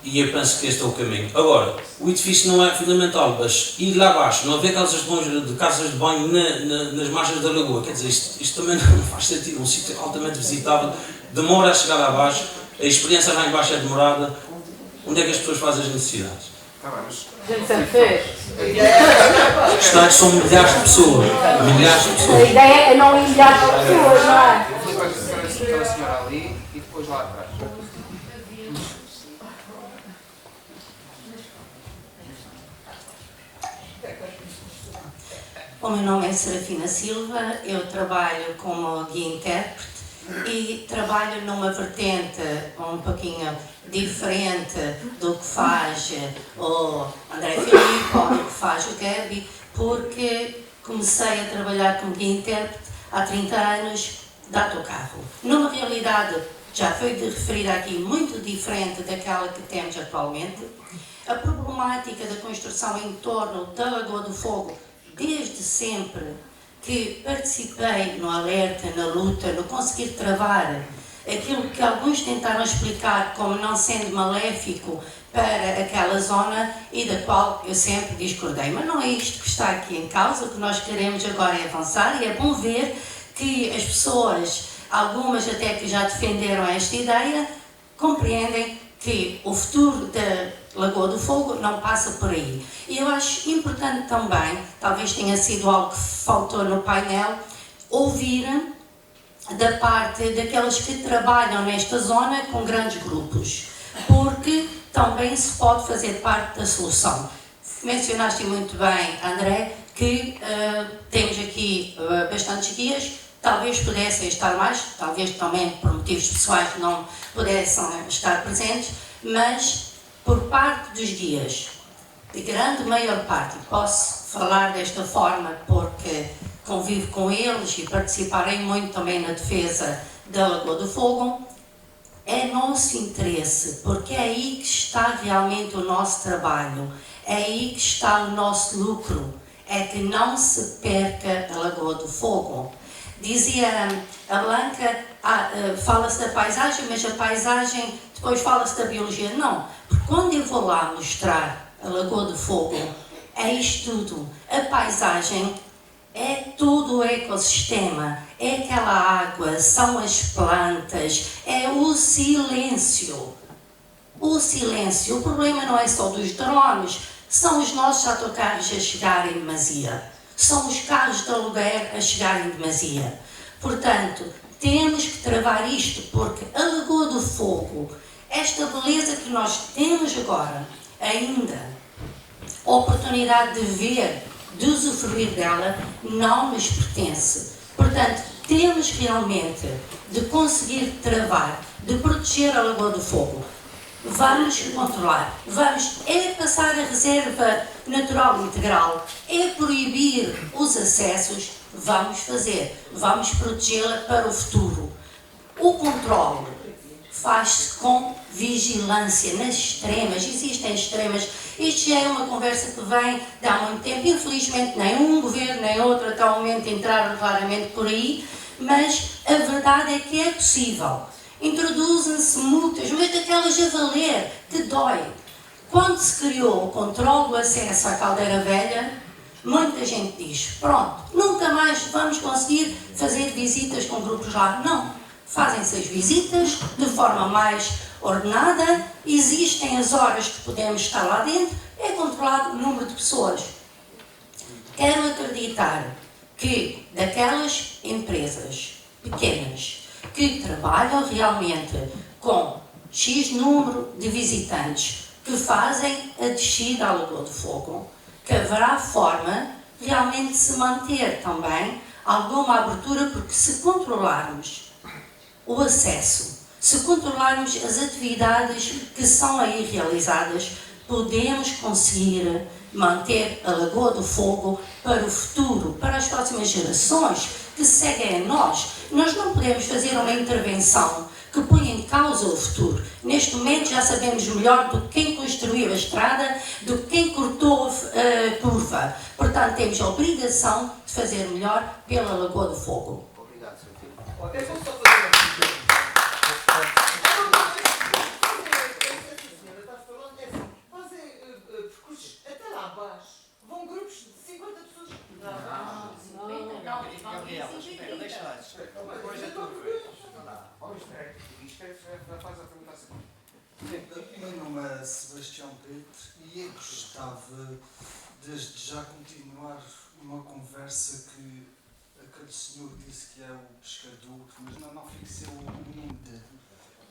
e eu penso que este é o caminho. Agora, o edifício não é fundamental, mas ir lá abaixo, não haver casas de banho nas margens da lagoa, quer dizer, isto também não faz sentido. Um sítio altamente visitável, demora a chegar lá abaixo, a experiência lá embaixo é demorada. Onde é que as pessoas fazem as necessidades? A gente sempre fez. Os estádios são milhares de pessoas. Milhares de pessoas. A ideia é não ir milhares de pessoas, não é? Eu fui com aquela senhora ali e depois lá atrás. O meu nome é Serafina Silva, eu trabalho como guia intérprete e trabalho numa vertente um pouquinho diferente do que faz o André Filipe ou do que faz o Gabi, porque comecei a trabalhar como guia intérprete há 30 anos de autocarro. Numa realidade, já foi referida aqui, muito diferente daquela que temos atualmente. A problemática da construção em torno da Lagoa do Fogo, desde sempre que participei no alerta, na luta, no conseguir travar aquilo que alguns tentaram explicar como não sendo maléfico para aquela zona e da qual eu sempre discordei. Mas não é isto que está aqui em causa. O que nós queremos agora é avançar e é bom ver que as pessoas, algumas até que já defenderam esta ideia, compreendem que o futuro da Lagoa do Fogo não passa por aí. E eu acho importante também, talvez tenha sido algo que faltou no painel, ouvir da parte daqueles que trabalham nesta zona com grandes grupos, porque também se pode fazer parte da solução. Mencionaste muito bem, André, que temos aqui bastantes guias, talvez pudessem estar mais, talvez também por motivos pessoais não pudessem estar presentes, mas por parte dos guias, de grande maior parte, posso falar desta forma porque convivo com eles e participarei muito também na defesa da Lagoa do Fogo, é nosso interesse, porque é aí que está realmente o nosso trabalho, é aí que está o nosso lucro, é que não se perca a Lagoa do Fogo. Dizia a Blanca, fala-se da paisagem, mas a paisagem, depois fala-se da biologia. Não, porque quando eu vou lá mostrar a Lagoa do Fogo, é isto tudo. A paisagem é todo o ecossistema, é aquela água, são as plantas, é o silêncio. O silêncio. O problema não é só dos drones, são os nossos autocarros a chegarem em demasia. São os carros de aluguer a chegarem em demasia. Portanto, temos que travar isto, porque a Lagoa do Fogo, esta beleza que nós temos agora, ainda, a oportunidade de ver, de usufruir dela, não nos pertence. Portanto, temos realmente de conseguir travar, de proteger a Lagoa do Fogo. Vamos controlar, vamos passar a reserva natural integral, proibir os acessos, vamos fazer, vamos protegê-la para o futuro. O controle faz-se com vigilância nas extremas, existem extremas, isto já é uma conversa que vem de há muito tempo, infelizmente nem um governo nem outro até o momento entraram claramente por aí, mas a verdade é que é possível. Introduzem-se multas, mas daquelas a valer, que dói. Quando se criou o controle do acesso à Caldeira Velha, muita gente diz, pronto, nunca mais vamos conseguir fazer visitas com grupos lá. Não, fazem-se as visitas de forma mais ordenada, existem as horas que podemos estar lá dentro, é controlado o número de pessoas. Quero acreditar que daquelas empresas pequenas que trabalham realmente com X número de visitantes que fazem a descida à Lagoa do Fogo, que haverá forma realmente de se manter também alguma abertura, porque se controlarmos o acesso, se controlarmos as atividades que são aí realizadas, podemos conseguir manter a Lagoa do Fogo para o futuro, para as próximas gerações que seguem a nós. Nós não podemos fazer uma intervenção que põe em causa o futuro. Neste momento já sabemos melhor do que quem construiu a estrada, do que quem cortou a curva. Portanto, temos a obrigação de fazer melhor pela Lagoa do Fogo. Obrigado, Sr. Filho. Percursos até lá abaixo. Vão grupos de 50 pessoas. Gabriela, espera, deixa lá. Depois é tudo feito. Meu nome é Sebastião Pedro e eu gostava desde já continuar uma conversa que aquele senhor disse que é o pescador, mas não fixei o nome dele.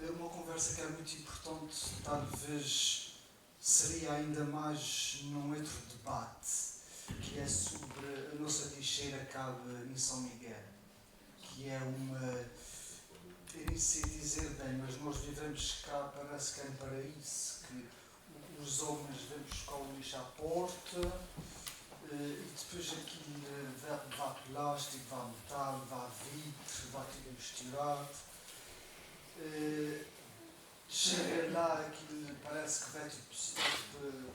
É uma conversa que é muito importante, talvez seria ainda mais num outro debate, que é sobre a nossa lixeira cá em São Miguel, que é uma... Eu nem sei dizer bem, mas nós vivemos cá, parece que é um paraíso, que os homens vêm buscar o lixo à porta e depois aquilo vá plástico, vá metal, vá vidro, vá tudo misturado. Chega lá, aquilo parece que vai tudo.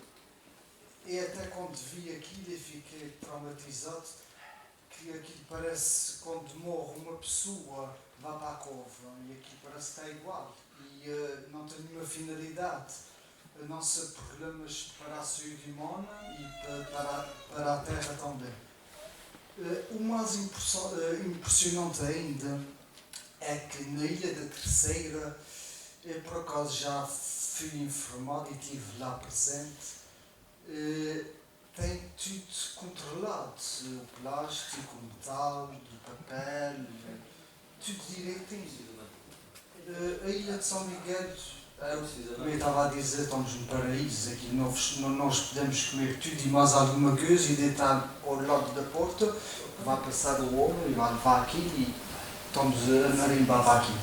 E até quando vi aquilo eu fiquei traumatizado, que aquilo parece quando morre uma pessoa, vá para a cova e aqui parece que está igual e não tem nenhuma finalidade, não ser problemas para a saúde humana e para a terra também. O mais impressionante ainda é que na Ilha da Terceira, eu por acaso já fui informado e estive lá presente, tem tudo controlado, plástico, metal, papel, tudo direitinho. A Ilha de São Miguel, como eu estava a dizer, estamos no paraíso, aqui nós podemos comer tudo e mais alguma coisa e deitar ao lado da porta, vai passar o homem e vai levar aqui e estamos a marimbar para aqui.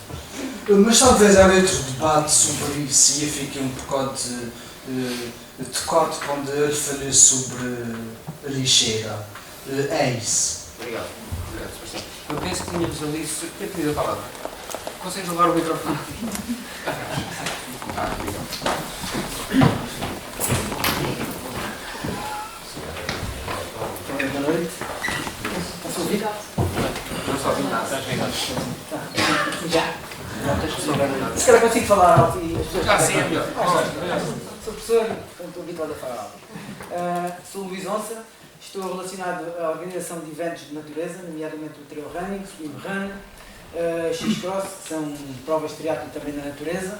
Mas talvez há outro debate sobre isso e eu fiquei um bocado tocado quando ele falou sobre a lixeira. É isso. Obrigado. Obrigado, Sebastião. Eu penso que tínhamos ali... Ter pedido a palavra. Consegues levar o microfone? Boa noite. Posso ouvir? Não só ouvir nada. Já. Se calhar consigo falar alto e as pessoas... Sim, é melhor. Sou professor, portanto estou habituado a falar alto. Sou Luís Onça, estou relacionado à organização de eventos de natureza, nomeadamente o trail running, swim run, X-Cross, que são provas de triatlo também na natureza,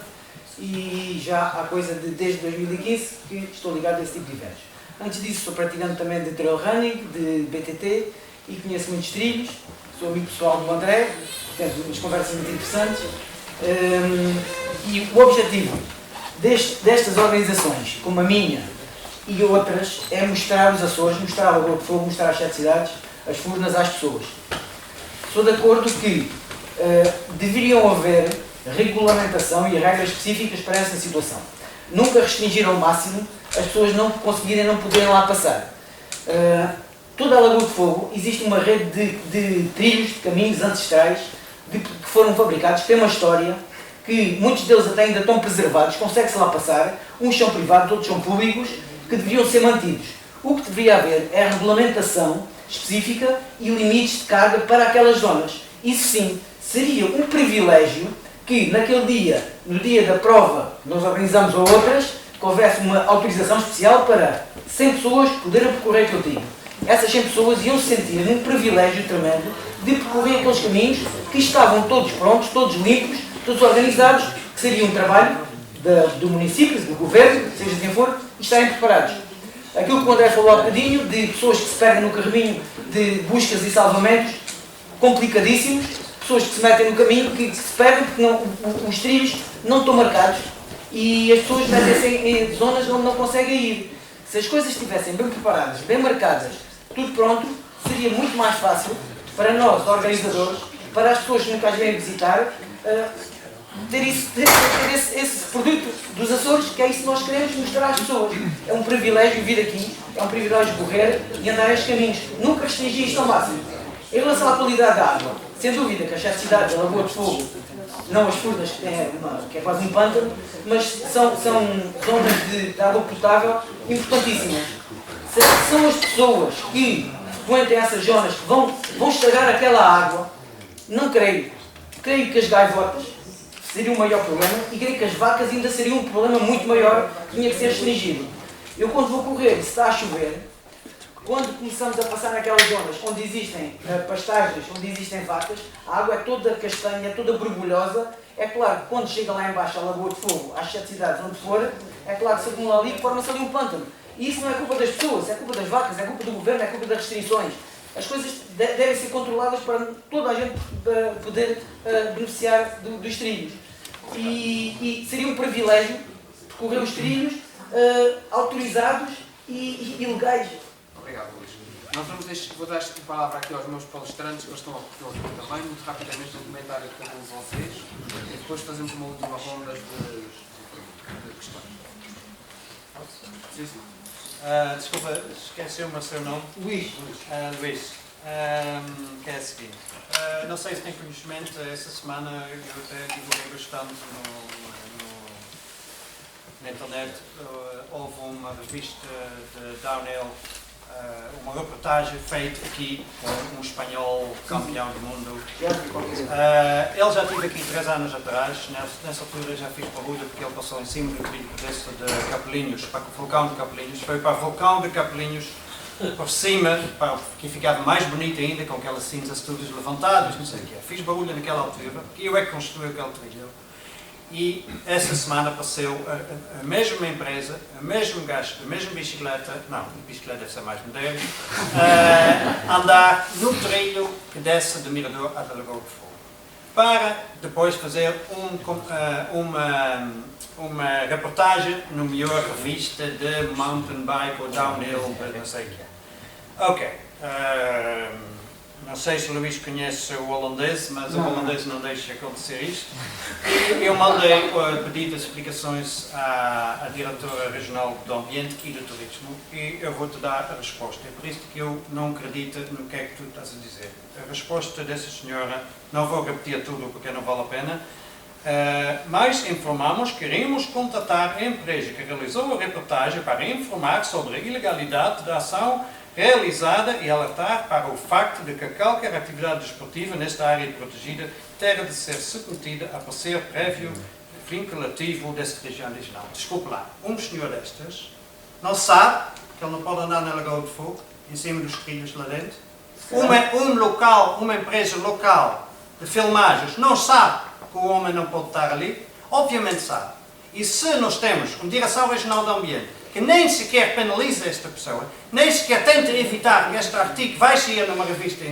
e já há coisa de desde 2015 que estou ligado a esse tipo de eventos. Antes disso sou praticante também de trail running, de BTT, e conheço muitos trilhos, sou amigo pessoal do André, portanto umas conversas muito interessantes, e o objetivo destas organizações, como a minha e outras, é mostrar os Açores, mostrar a Lagoa do Fogo, mostrar as 7 cidades, as Furnas às pessoas. Sou de acordo que deveriam haver regulamentação e regras específicas para essa situação. Nunca restringir ao máximo as pessoas não conseguirem, não poderem lá passar. Toda a Lagoa do Fogo existe uma rede de trilhos, de caminhos ancestrais que foram fabricados, que têm uma história, que muitos deles até ainda estão preservados, consegue-se lá passar, uns são privados, outros são públicos, que deviam ser mantidos. O que deveria haver é a regulamentação específica e limites de carga para aquelas zonas. Isso sim, seria um privilégio que naquele dia, no dia da prova que nós organizamos ou outras, que houvesse uma autorização especial para 100 pessoas poderem percorrer aquele trilho. Essas 100 pessoas iam se sentir num privilégio tremendo de percorrer aqueles caminhos que estavam todos prontos, todos limpos, todos organizados, que seria um trabalho do município, do governo, seja quem for, e estarem preparados. Aquilo que o André falou há bocadinho, de pessoas que se perdem no caminho de buscas e salvamentos, complicadíssimos, pessoas que se metem no caminho, que se perdem porque os trilhos não estão marcados e as pessoas metem-se em zonas onde não conseguem ir. Se as coisas estivessem bem preparadas, bem marcadas, tudo pronto, seria muito mais fácil para nós, organizadores, para as pessoas que nunca as vêm visitar, ter esse produto dos Açores, que é isso que nós queremos mostrar às pessoas. É um privilégio vir aqui, é um privilégio correr e andar estes caminhos. Nunca restringir isto ao máximo. Em relação à qualidade da água, sem dúvida que as 7 cidades, a Lagoa de Fogo, não as Furnas, que é quase um pântano, mas são zonas de água potável importantíssimas. São as pessoas que frequentem essas zonas que vão estragar aquela água, não creio. Creio que as gaivotas seriam o maior problema e creio que as vacas ainda seriam um problema muito maior que tinha que ser restringido. Eu quando vou correr, se está a chover, quando começamos a passar naquelas zonas onde existem pastagens, onde existem vacas, a água é toda castanha, toda borbulhosa. É claro que quando chega lá embaixo a Lagoa de Fogo, às 7 cidades, onde for, é claro que se acumula ali e forma-se ali um pântano. E isso não é culpa das pessoas, é culpa das vacas, é culpa do governo, é culpa das restrições. As coisas devem ser controladas para toda a gente poder beneficiar dos trilhos. E seria um privilégio percorrer os trilhos autorizados e legais. Obrigado, Luís. Nós vou dar a palavra aqui aos meus palestrantes, que eles estão aqui também, muito rapidamente um comentário de cada um de vocês, e depois fazemos uma última ronda de questões. Sim, sim. Desculpa, esqueci-me o seu nome. Luís. Luís. Que é o seguinte. Não sei se tem conhecimento, essa semana eu até divulguei bastante na internet. Houve uma revista de Downhill, uma reportagem feita aqui com um espanhol campeão do mundo. Ele já esteve aqui 3 anos atrás, nessa altura já fiz barulho porque ele passou em cima do trilho pedestre de Capelinhos, para o vulcão de Capelinhos. Foi para o vulcão de Capelinhos, por cima, que ficava mais bonito ainda, com aquelas cinzas todas levantadas, não sei o quê. Fiz barulho naquela altura, porque eu é que construí aquele trilho. E essa semana apareceu a mesma empresa, o mesmo gajo, a mesma bicicleta, não, a bicicleta deve ser mais moderna, andar no trilho que desce de Mirador a Lagoa de Fogo. Para depois fazer uma reportagem no melhor revista de mountain bike ou downhill, não sei o que. Ok. Não sei se o Luís conhece o holandês, mas o holandês não deixa acontecer isto. E eu mandei pedido de explicações à diretora regional do Ambiente e do Turismo e eu vou-te dar a resposta. É por isso que eu não acredito no que é que tu estás a dizer. A resposta dessa senhora, não vou repetir tudo porque não vale a pena, mas informamos que iríamos contatar a empresa que realizou a reportagem para informar sobre a ilegalidade da ação realizada e alertar para o facto de que qualquer atividade desportiva nesta área protegida terá de ser submetida a parecer prévio vinculativo desta região regional. Desculpe lá, um senhor destas não sabe que ele não pode andar na Lagoa de Fogo, em cima dos trilhos lá dentro? Uma empresa local de filmagens não sabe que o homem não pode estar ali? Obviamente sabe. E se nós temos uma direção regional do ambiente que nem sequer penaliza esta pessoa, nem sequer tenta evitar que este artigo vai sair numa revista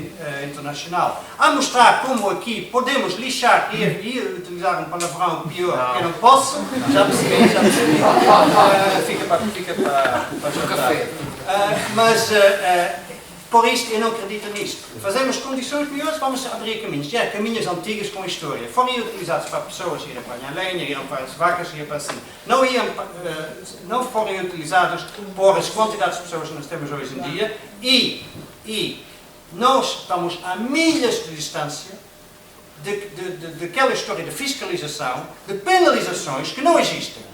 internacional, a mostrar como aqui podemos lixar e utilizar um palavrão pior que eu não posso, já percebi. Fica para jantar. Mas por isto eu não acredito nisto. Fazemos condições melhores, vamos abrir caminhos. Já caminhos antigos com história. Foram utilizados para pessoas irem apanhar lenha, irem para as vacas, irem para assim. Não foram utilizados por as quantidades de pessoas que nós temos hoje em dia e nós estamos a milhas de distância daquela história de fiscalização, de penalizações que não existem.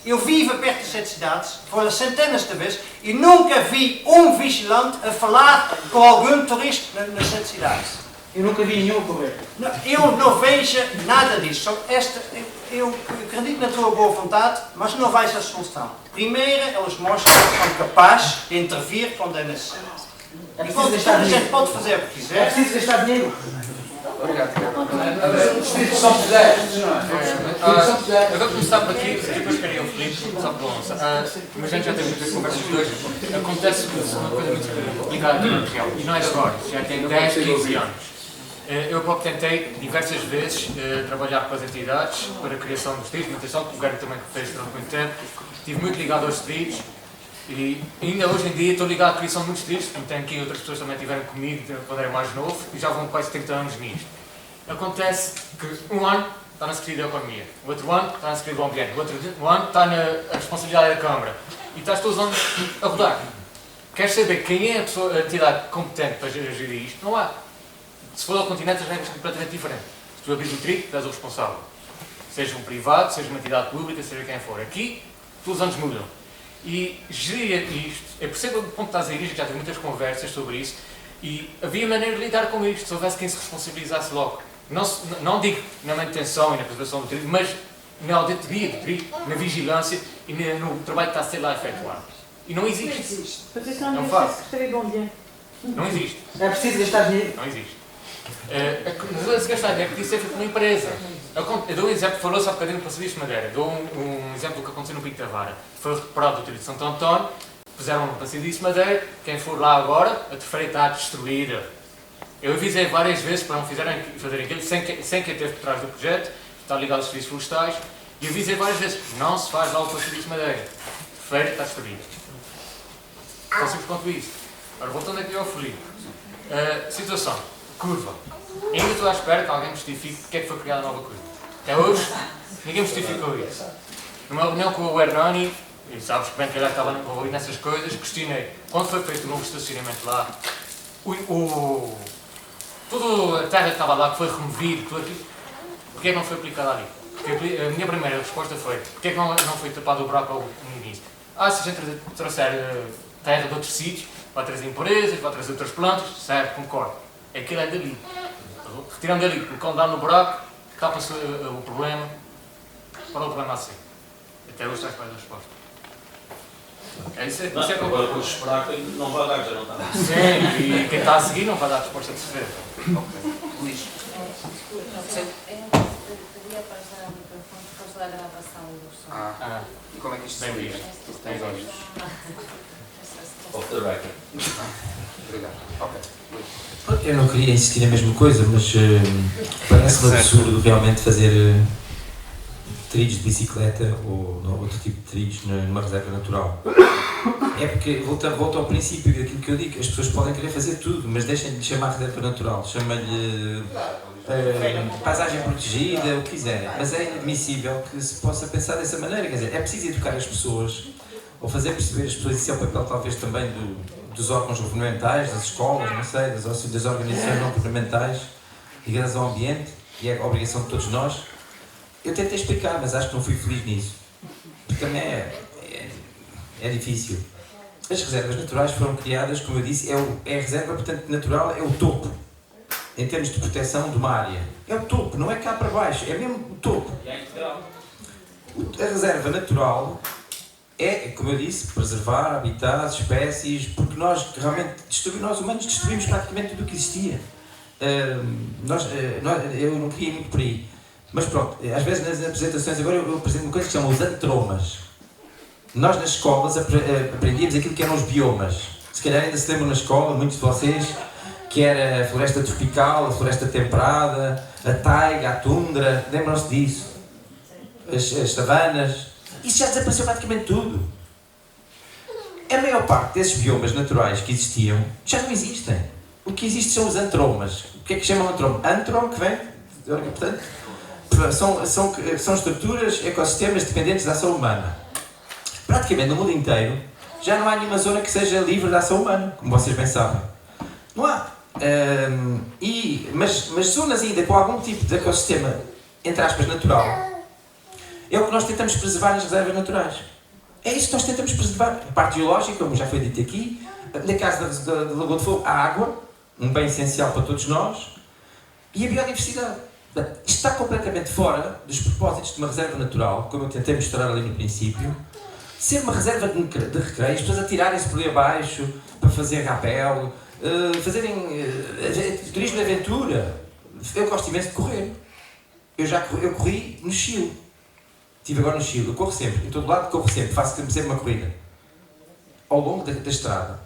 Eu vivo perto de 7 cidades, fora centenas de vezes, e nunca vi um vigilante a falar com algum turista nas 7 cidades. Eu nunca vi nenhum correr. Eu não vejo nada disso. Eu acredito na tua boa vontade, mas não vais a solução. Primeiro, eles mostram que são capazes de intervir quando é necessário. É preciso gastar dinheiro. Pode fazer o que quiser. É preciso gastar dinheiro. Obrigado. São eu vou começar por aqui, depois queria o Filipe, só para lançar. Mas a gente já teve muitas conversas de dois. Acontece uma coisa muito complicada aqui no Montreal, e não é de agora, já tem 10, 15 anos. Eu próprio tentei diversas vezes trabalhar com as entidades para a criação dos trilhos, manutenção, que o Gary também fez durante muito tempo. Estive muito ligado aos trilhos e ainda hoje em dia estou ligado à criação de muitos trilhos, como tem aqui outras pessoas também estiveram comigo quando era mais novo e já vão quase 30 anos nisto. Acontece que um ano está na Secretaria da Economia, o outro ano está na Secretaria do Ambiente, o outro ano está na responsabilidade da Câmara. E estás todos os anos a rodar. Queres saber quem é a entidade competente para gerir isto? Não há. Se for ao continente, as regras são completamente diferentes. Se tu abris o trigo, tu és o responsável. Seja um privado, seja uma entidade pública, seja quem for. Aqui, todos os anos mudam. E gerir isto, eu percebo o ponto que estás a ir, já tive muitas conversas sobre isso, e havia maneira de lidar com isto, se houvesse quem se responsabilizasse logo. Não digo na manutenção e na preservação do trigo, mas na auditoria do trigo, na vigilância e no trabalho que está a ser lá efetuado. E não existe. Não existe. Não faz. Secretaria do Ambiente. Não existe. É preciso gastar dinheiro? Não existe. Se gastar dinheiro, podia ser feito por uma empresa. Eu dou um exemplo, falou-se há bocadinho do Passadista de Madeira. Dou um exemplo do que aconteceu no Pico da Vara. Foi recuperado do trigo de Santo António, puseram um Passadista de Madeira, quem for lá agora, a terceira está destruída. Eu avisei várias vezes para não fazer aquilo, sem quem esteve por trás do projeto, está ligado aos serviços florestais, e avisei várias vezes, não se faz lá o Passadista de Madeira. A terceira está destruída. Tão simples quanto isso. Agora, voltando aqui ao Filipe. Situação. Curva. Ainda estou à espera que alguém me justifique porque é que foi criada a nova curva. Até hoje, ninguém me justificou isso. Numa reunião com o Hernani, e sabes que bem que eu já estava envolvido nessas coisas, questionei. Quando foi feito o novo estacionamento lá, toda a terra que estava lá, que foi removido, tudo aquilo, porquê é que não foi aplicado ali? Porque a minha primeira resposta foi, porquê é que não foi tapado o buraco no início? Se a gente trouxer terra de outros sítios, vai trazer impurezas, vai trazer outras plantas, certo, concordo. Aquilo é dali. Retirando dali, colocando lá no buraco, tapa-se o problema, para o problema assim. Até hoje está à espera da resposta. Isso é que eu agora, depois de esperar, não vai dar, já não está. Sim, e quem está a seguir não vai dar a resposta de certeza. Luís. Eu queria passar o microfone por causa da gravação do som. E como é que isto se liga? Tens olhos. Off the record. Obrigado. Ok. Eu não queria insistir na mesma coisa, mas parece-me absurdo realmente fazer trilhos de bicicleta ou outro tipo de trilhos numa reserva natural. É porque, volta ao princípio daquilo que eu digo, as pessoas podem querer fazer tudo, mas deixem de chamar reserva natural, chama-lhe paisagem protegida, o que quiserem. Mas é inadmissível que se possa pensar dessa maneira, quer dizer, é preciso educar as pessoas, ou fazer perceber as pessoas, isso é o papel talvez também dos órgãos governamentais, das escolas, não sei, das organizações não governamentais ligadas ao ambiente, e é a obrigação de todos nós. Eu tentei explicar, mas acho que não fui feliz nisso, porque também é difícil. As reservas naturais foram criadas, como eu disse, é a reserva, portanto, natural, é o topo, em termos de proteção de uma área. É o topo, não é cá para baixo, é mesmo o topo. A reserva natural é, como eu disse, preservar habitats, espécies, porque nós realmente nós humanos destruímos praticamente tudo o que existia. Eu não queria ir muito por aí. Mas pronto, às vezes nas apresentações, agora eu apresento uma coisa que se chama os antromas. Nós nas escolas aprendíamos aquilo que eram os biomas. Se calhar ainda se lembram na escola, muitos de vocês, que era a floresta tropical, a floresta temperada, a taiga, a tundra, lembram-se disso? As savanas. Isso já desapareceu praticamente tudo. A maior parte desses biomas naturais que existiam já não existem. O que existe são os antromas. O que é que chamam antroma? Antrom, que vem, portanto, são estruturas, ecossistemas dependentes da ação humana. Praticamente no mundo inteiro já não há nenhuma zona que seja livre da ação humana, como vocês bem sabem. Não há. Mas zonas ainda com algum tipo de ecossistema, entre aspas, natural, é o que nós tentamos preservar nas reservas naturais. É isso que nós tentamos preservar. A parte geológica, como já foi dito aqui, na casa da Lagoa de Fogo, a água, um bem essencial para todos nós, e a biodiversidade. Isto está completamente fora dos propósitos de uma reserva natural, como eu tentei mostrar ali no princípio. Ser uma reserva de recreio, as pessoas atirarem-se por ali abaixo para fazer rapel, fazerem turismo de aventura. Eu gosto imenso de correr. Eu corri no Chile. Estive agora no Chile, eu corro sempre, em todo lado corro sempre, faço sempre uma corrida. Ao longo da estrada.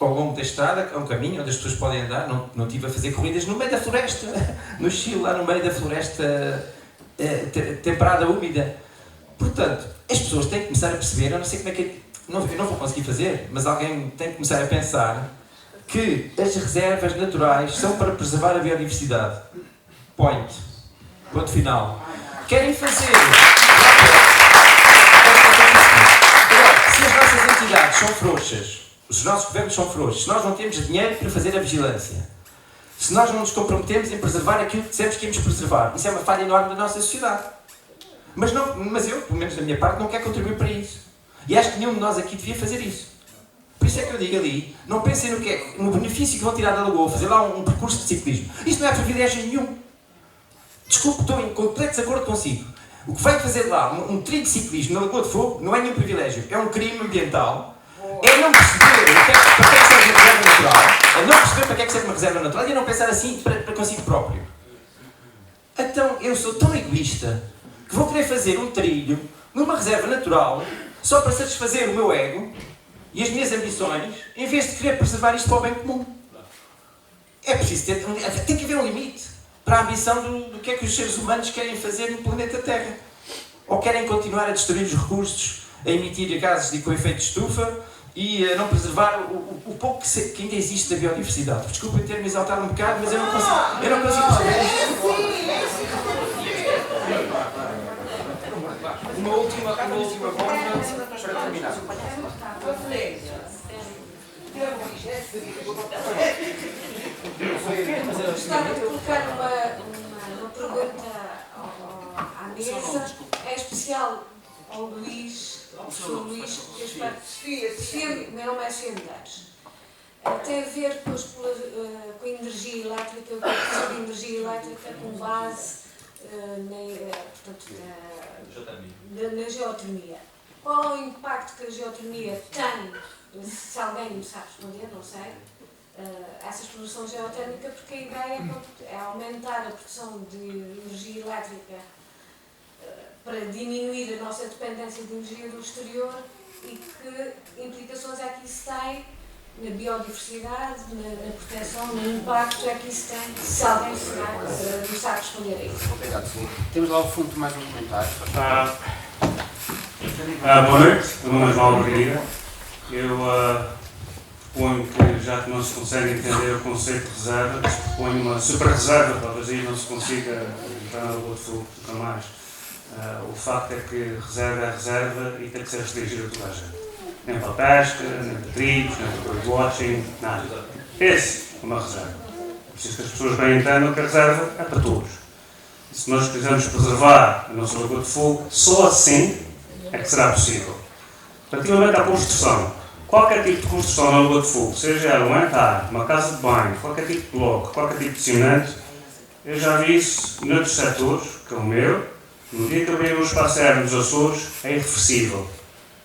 Ao longo da estrada, é um caminho onde as pessoas podem andar, não estive a fazer corridas no meio da floresta, no Chile, lá no meio da floresta temperada, úmida. Portanto, as pessoas têm que começar a perceber, eu não sei como é que... eu não vou conseguir fazer, mas alguém tem que começar a pensar que as reservas naturais são para preservar a biodiversidade. Point. Ponto final. Querem fazer... Agora, se as nossas entidades são frouxas, os nossos governos são frouxos, se nós não temos dinheiro para fazer a vigilância, se nós não nos comprometemos em preservar aquilo que dissemos que íamos preservar, isso é uma falha enorme da nossa sociedade. Mas eu, pelo menos da minha parte, não quero contribuir para isso. E acho que nenhum de nós aqui devia fazer isso. Por isso é que eu digo ali, não pensem no benefício que vão tirar da Lagoa, fazer lá um percurso de ciclismo. Isso não é privilégio nenhum. Desculpe, estou em completo desacordo consigo. O que vai fazer lá um trilho de ciclismo na Lagoa de Fogo não é nenhum privilégio, é um crime ambiental. É não perceber para que é que serve uma reserva natural, é não perceber para que é que serve uma reserva natural e é não pensar assim para consigo próprio. Então, eu sou tão egoísta que vou querer fazer um trilho numa reserva natural só para satisfazer o meu ego e as minhas ambições, em vez de querer preservar isto para o bem comum. É preciso tem que haver um limite para a ambição do que é que os seres humanos querem fazer no planeta Terra. Ou querem continuar a destruir os recursos, a emitir gases com efeito de estufa e a não preservar o pouco que ainda existe da biodiversidade. Desculpem ter-me exaltado um bocado, mas eu não consigo perceber. Uma última bomba para terminar. Gostava de colocar uma pergunta à mesa, é especial ao Luís, ao professor Luís, que meu nome é Sofia Medeiros. Tem a ver com a energia elétrica, com a produção de energia elétrica com base na geotermia. Qual é o impacto que a geotermia tem, se alguém me sabe responder, não sei, essa exploração geotérmica, porque a ideia é aumentar a produção de energia elétrica para diminuir a nossa dependência de energia do exterior e que implicações é que isso tem na biodiversidade, na proteção, no impacto é que isso tem, se alguém me sabe responder a isso. Obrigado. Temos lá ao fundo mais um comentário. Boa noite, meu nome é João Margarida. Eu proponho que, já que não se consegue entender o conceito de reserva, proponho uma super reserva, talvez aí não se consiga entrar na Lagoa de Fogo nunca mais. O facto é que reserva é reserva e tem que ser restringida a toda a gente. Nem para a pesca, nem para trilhos, nem para birdwatching, nada. Esse é uma reserva. Preciso que as pessoas bem entendam que a reserva é para todos. E se nós quisermos preservar a nossa Lagoa de Fogo, só assim é que será possível. Relativamente à construção, qualquer tipo de construção na Lagoa de Fogo, seja ela um hangar, uma casa de banho, qualquer tipo de bloco, qualquer tipo de cimento, eu já vi isso noutros setores, que é o meu. No dia que abrir o espaço aéreo nos Açores, é irreversível.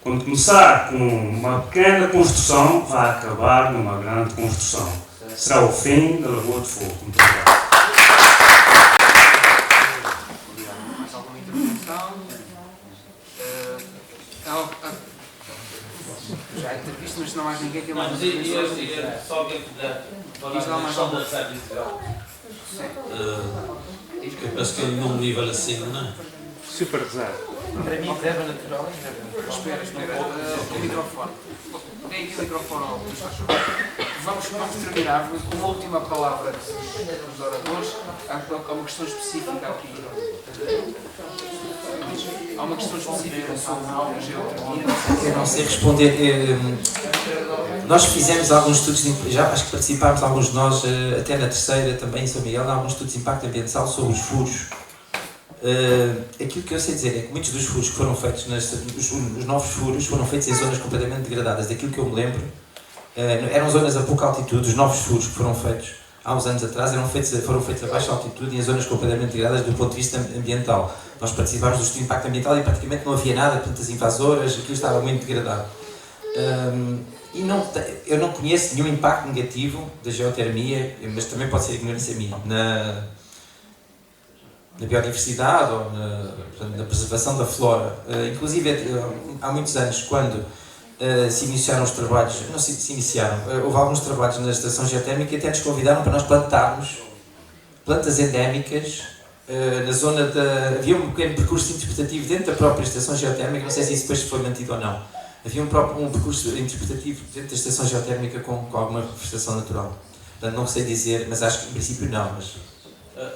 Quando começar com uma pequena construção, vai acabar numa grande construção. Será o fim da Lagoa de Fogo. Muito obrigado. Mais alguma intervenção? Já é entrevista, mas se não há mais ninguém que mais intervenção. Só alguém puder falar na questão da reserva integral. Eu penso que é num nível acima, não é? Super reserva. Para mim, reserva natural. Espera. O microfone. Tem aqui o microfone ao Luís, faz favor. Vamos terminar com uma última palavra dos oradores. Há uma questão específica aqui. Há uma questão específica sobre a geotermia. Eu não sei responder. Nós fizemos alguns estudos, já acho que participámos, alguns de nós, até na terceira também em São Miguel, em alguns estudos de impacto ambiental sobre os furos. Aquilo que eu sei dizer é que muitos dos furos que foram feitos, os novos furos, foram feitos em zonas completamente degradadas. Daquilo que eu me lembro, eram zonas a pouca altitude. Os novos furos que foram feitos há uns anos atrás foram feitos a baixa altitude e em zonas completamente degradadas do ponto de vista ambiental. Nós participámos do estudo de impacto ambiental e praticamente não havia nada, plantas invasoras, aquilo estava muito degradado. Eu não conheço nenhum impacto negativo da geotermia, mas também pode ser ignorância minha, na biodiversidade ou na preservação da flora. Inclusive, há muitos anos, quando se iniciaram os trabalhos, não se iniciaram, houve alguns trabalhos na estação geotérmica e até nos convidaram para nós plantarmos plantas endémicas na zona havia um pequeno percurso interpretativo dentro da própria estação geotérmica, não sei se isso depois foi mantido ou não. Havia um percurso interpretativo dentro da estação geotérmica com alguma vegetação natural. Portanto, não sei dizer, mas acho que em princípio não, mas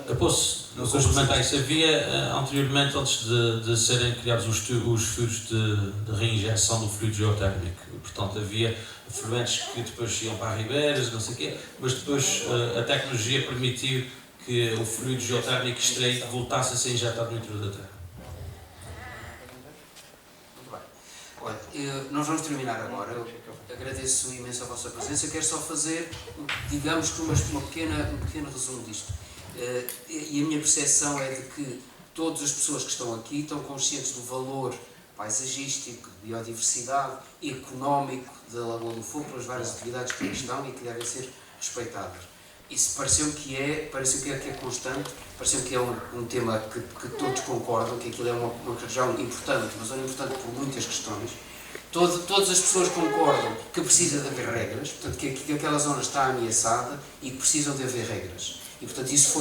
Eu posso complementar isso. Havia anteriormente, antes de serem criados os furos de reinjeção do fluido geotérmico. Portanto, havia efluentes que depois iam para ribeiras, não sei o quê, mas depois a tecnologia permitiu que o fluido geotérmico extraído voltasse a ser injetado no interior da Terra. Muito bem. Olha, nós vamos terminar agora. Eu agradeço imenso a vossa presença. Eu quero só fazer, digamos que um pequeno resumo disto. E a minha percepção é de que todas as pessoas que estão aqui estão conscientes do valor paisagístico, de biodiversidade, económico da Lagoa do Fogo, pelas várias atividades que aqui estão e que devem ser respeitadas. Isso pareceu-me que é constante, pareceu-me que é um tema que todos concordam, que aquilo é uma região importante, uma zona importante por muitas questões. Todas as pessoas concordam que precisa de haver regras, portanto que aquela zona está ameaçada e que precisam de haver regras. E portanto isso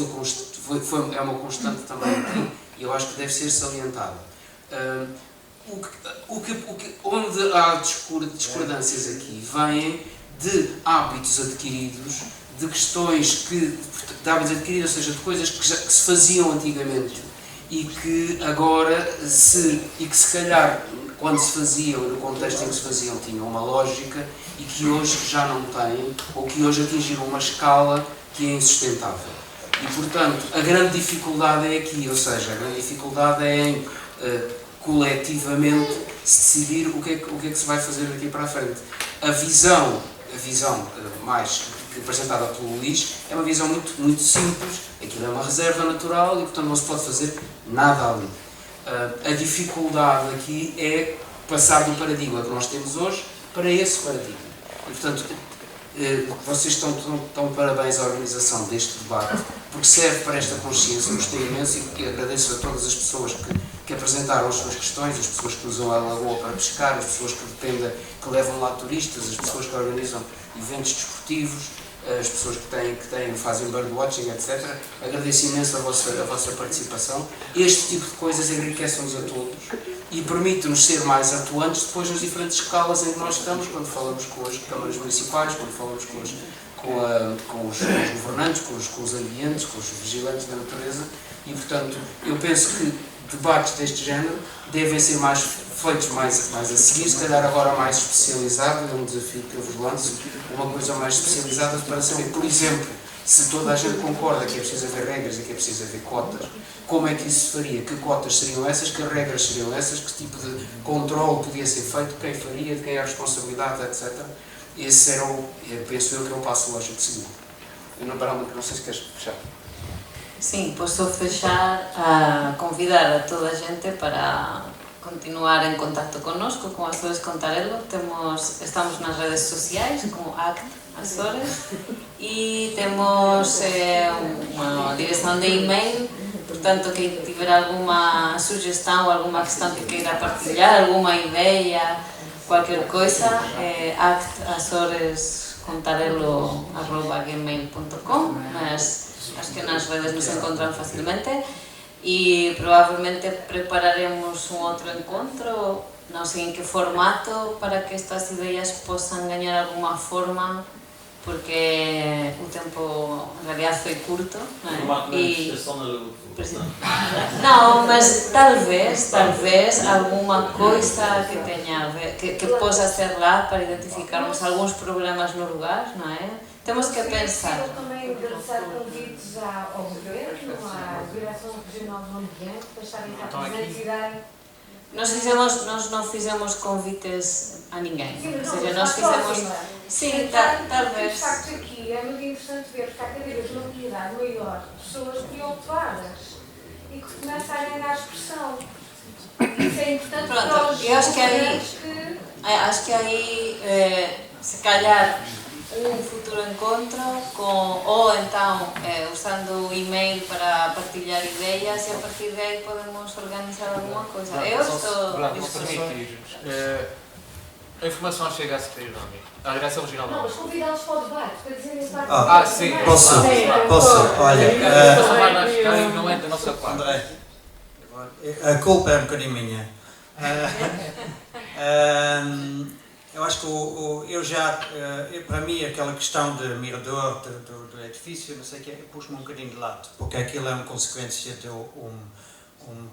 é uma constante também aqui e eu acho que deve ser salientado. Onde há discordâncias aqui vêm de hábitos adquiridos, de questões de hábitos adquiridos, ou seja, de coisas que se faziam antigamente e que agora, se calhar, quando se faziam, no contexto em que se faziam, tinham uma lógica e que hoje já não têm, ou que hoje atingiram uma escala que é insustentável. E, portanto, a grande dificuldade é aqui, ou seja, a grande dificuldade é em coletivamente se decidir o que é que se vai fazer daqui para a frente. A visão mais apresentada pelo Luís é uma visão muito simples. Aquilo é uma reserva natural e, portanto, não se pode fazer nada ali. A dificuldade aqui é passar do paradigma que nós temos hoje para esse paradigma. E, portanto, vocês estão parabéns à organização deste debate, porque serve para esta consciência. Gostei imenso e agradeço a todas as pessoas que apresentaram as suas questões, as pessoas que usam a lagoa para pescar, as pessoas que levam lá turistas, as pessoas que organizam eventos desportivos, as pessoas que fazem birdwatching, etc. Agradeço imenso a vossa participação. Este tipo de coisas enriquecem-nos a todos e permite-nos ser mais atuantes depois nas diferentes escalas em que nós estamos, quando falamos com as câmaras municipais, quando falamos com os governantes, com os ambientes, com os vigilantes da natureza. E, portanto, eu penso que debates deste género devem ser feitos mais a seguir, se calhar agora mais especializado, é um desafio que eu vos lanço, uma coisa mais especializada para saber, por exemplo, se toda a gente concorda que é preciso haver regras e que é preciso haver cotas, como é que isso se faria? Que cotas seriam essas? Que regras seriam essas? Que tipo de controle podia ser feito? Quem faria? De quem é a responsabilidade, etc. Esse era penso eu, que é o passo lógico de seguir. Eu não sei se queres fechar. Sim, posso fechar a convidar a toda a gente para continuar en contacto connosco, como Azores Contarelo. Estamos nas redes sociais como ACT Azores e temos uma direção de e-mail, portanto, quem tiver alguma sugestão, alguma questão que queira partilhar, alguma ideia, qualquer coisa, actazorescontarelo@gmail.com, mas acho que nas redes nos encontran facilmente e provavelmente prepararemos un outro encontro, non sei en que formato, para que estas ideas posan gañar alguma forma, porque o tempo en realidad foi curto, non é? Non, mas talvez alguma coisa que teña que posa ser lá para identificarmos algúns problemas no lugar, non é? Temos que pensar. É também lançar convites ao governo, à Direção Regional do Ambiente, para estarem cá presentes e darem. Nós não fizemos convites a ninguém. Sim, ou seja, nós fizemos. Sim, talvez. De facto, aqui é muito interessante ver que há cada vez uma comunidade maior de pessoas preocupadas e que começam a ganhar expressão. Isso é importante para os eu acho que aí, se calhar, futuro encontro ou então usando o e-mail para partilhar ideias e a partir daí podemos organizar alguma coisa. Eu estou disponível. A informação chega à Secretaria à Direção Regional do Ambiente. Não, mas convidá-los para o debate, para dizerem parte sim. Posso, olha. Não é da nossa parte. A culpa é um bocadinho minha. Eu acho que para mim, aquela questão de mirador, do edifício, não sei o que, puxa-me um bocadinho de lado, porque aquilo é uma consequência de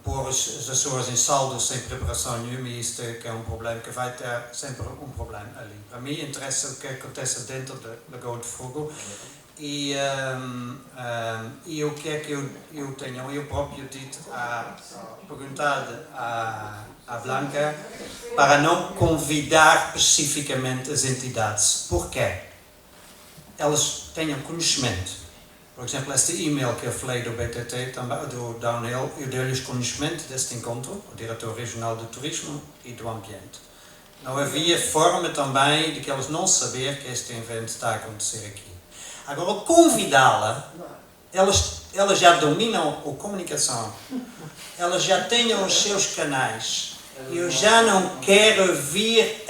pôr as Açores em saldo sem preparação nenhuma, e isto é que é um problema que vai ter sempre um problema ali. Para mim interessa o que acontece dentro da Lagoa de Fogo e o que é que eu tenho, eu próprio dito, perguntado à Blanca para não convidar especificamente as entidades. Porquê? Elas tenham conhecimento. Por exemplo, este e-mail que eu falei do BTT, do Downhill, eu dei-lhes conhecimento deste encontro, o diretor regional do turismo e do ambiente. Não havia forma também de que eles não saber que este evento está a acontecer aqui. Agora, convidá-la, elas já dominam a comunicação, elas já têm os seus canais. Eu já não quero vir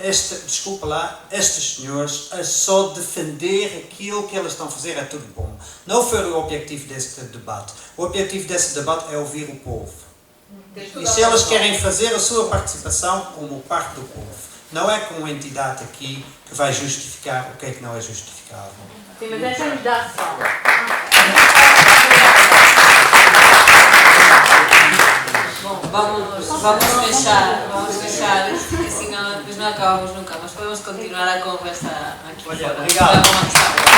estes senhores a só defender aquilo que eles estão a fazer, é tudo bom. Não foi o objetivo deste debate. O objetivo deste debate é ouvir o povo. E se elas querem fazer a sua participação como parte do povo, não é com uma entidade aqui que vai justificar o que é que não é justificável. Sim, mas essa entidade fala. Bom, vamos fechar, assim depois não acabamos nunca, mas podemos continuar a conversa aqui. Obrigado.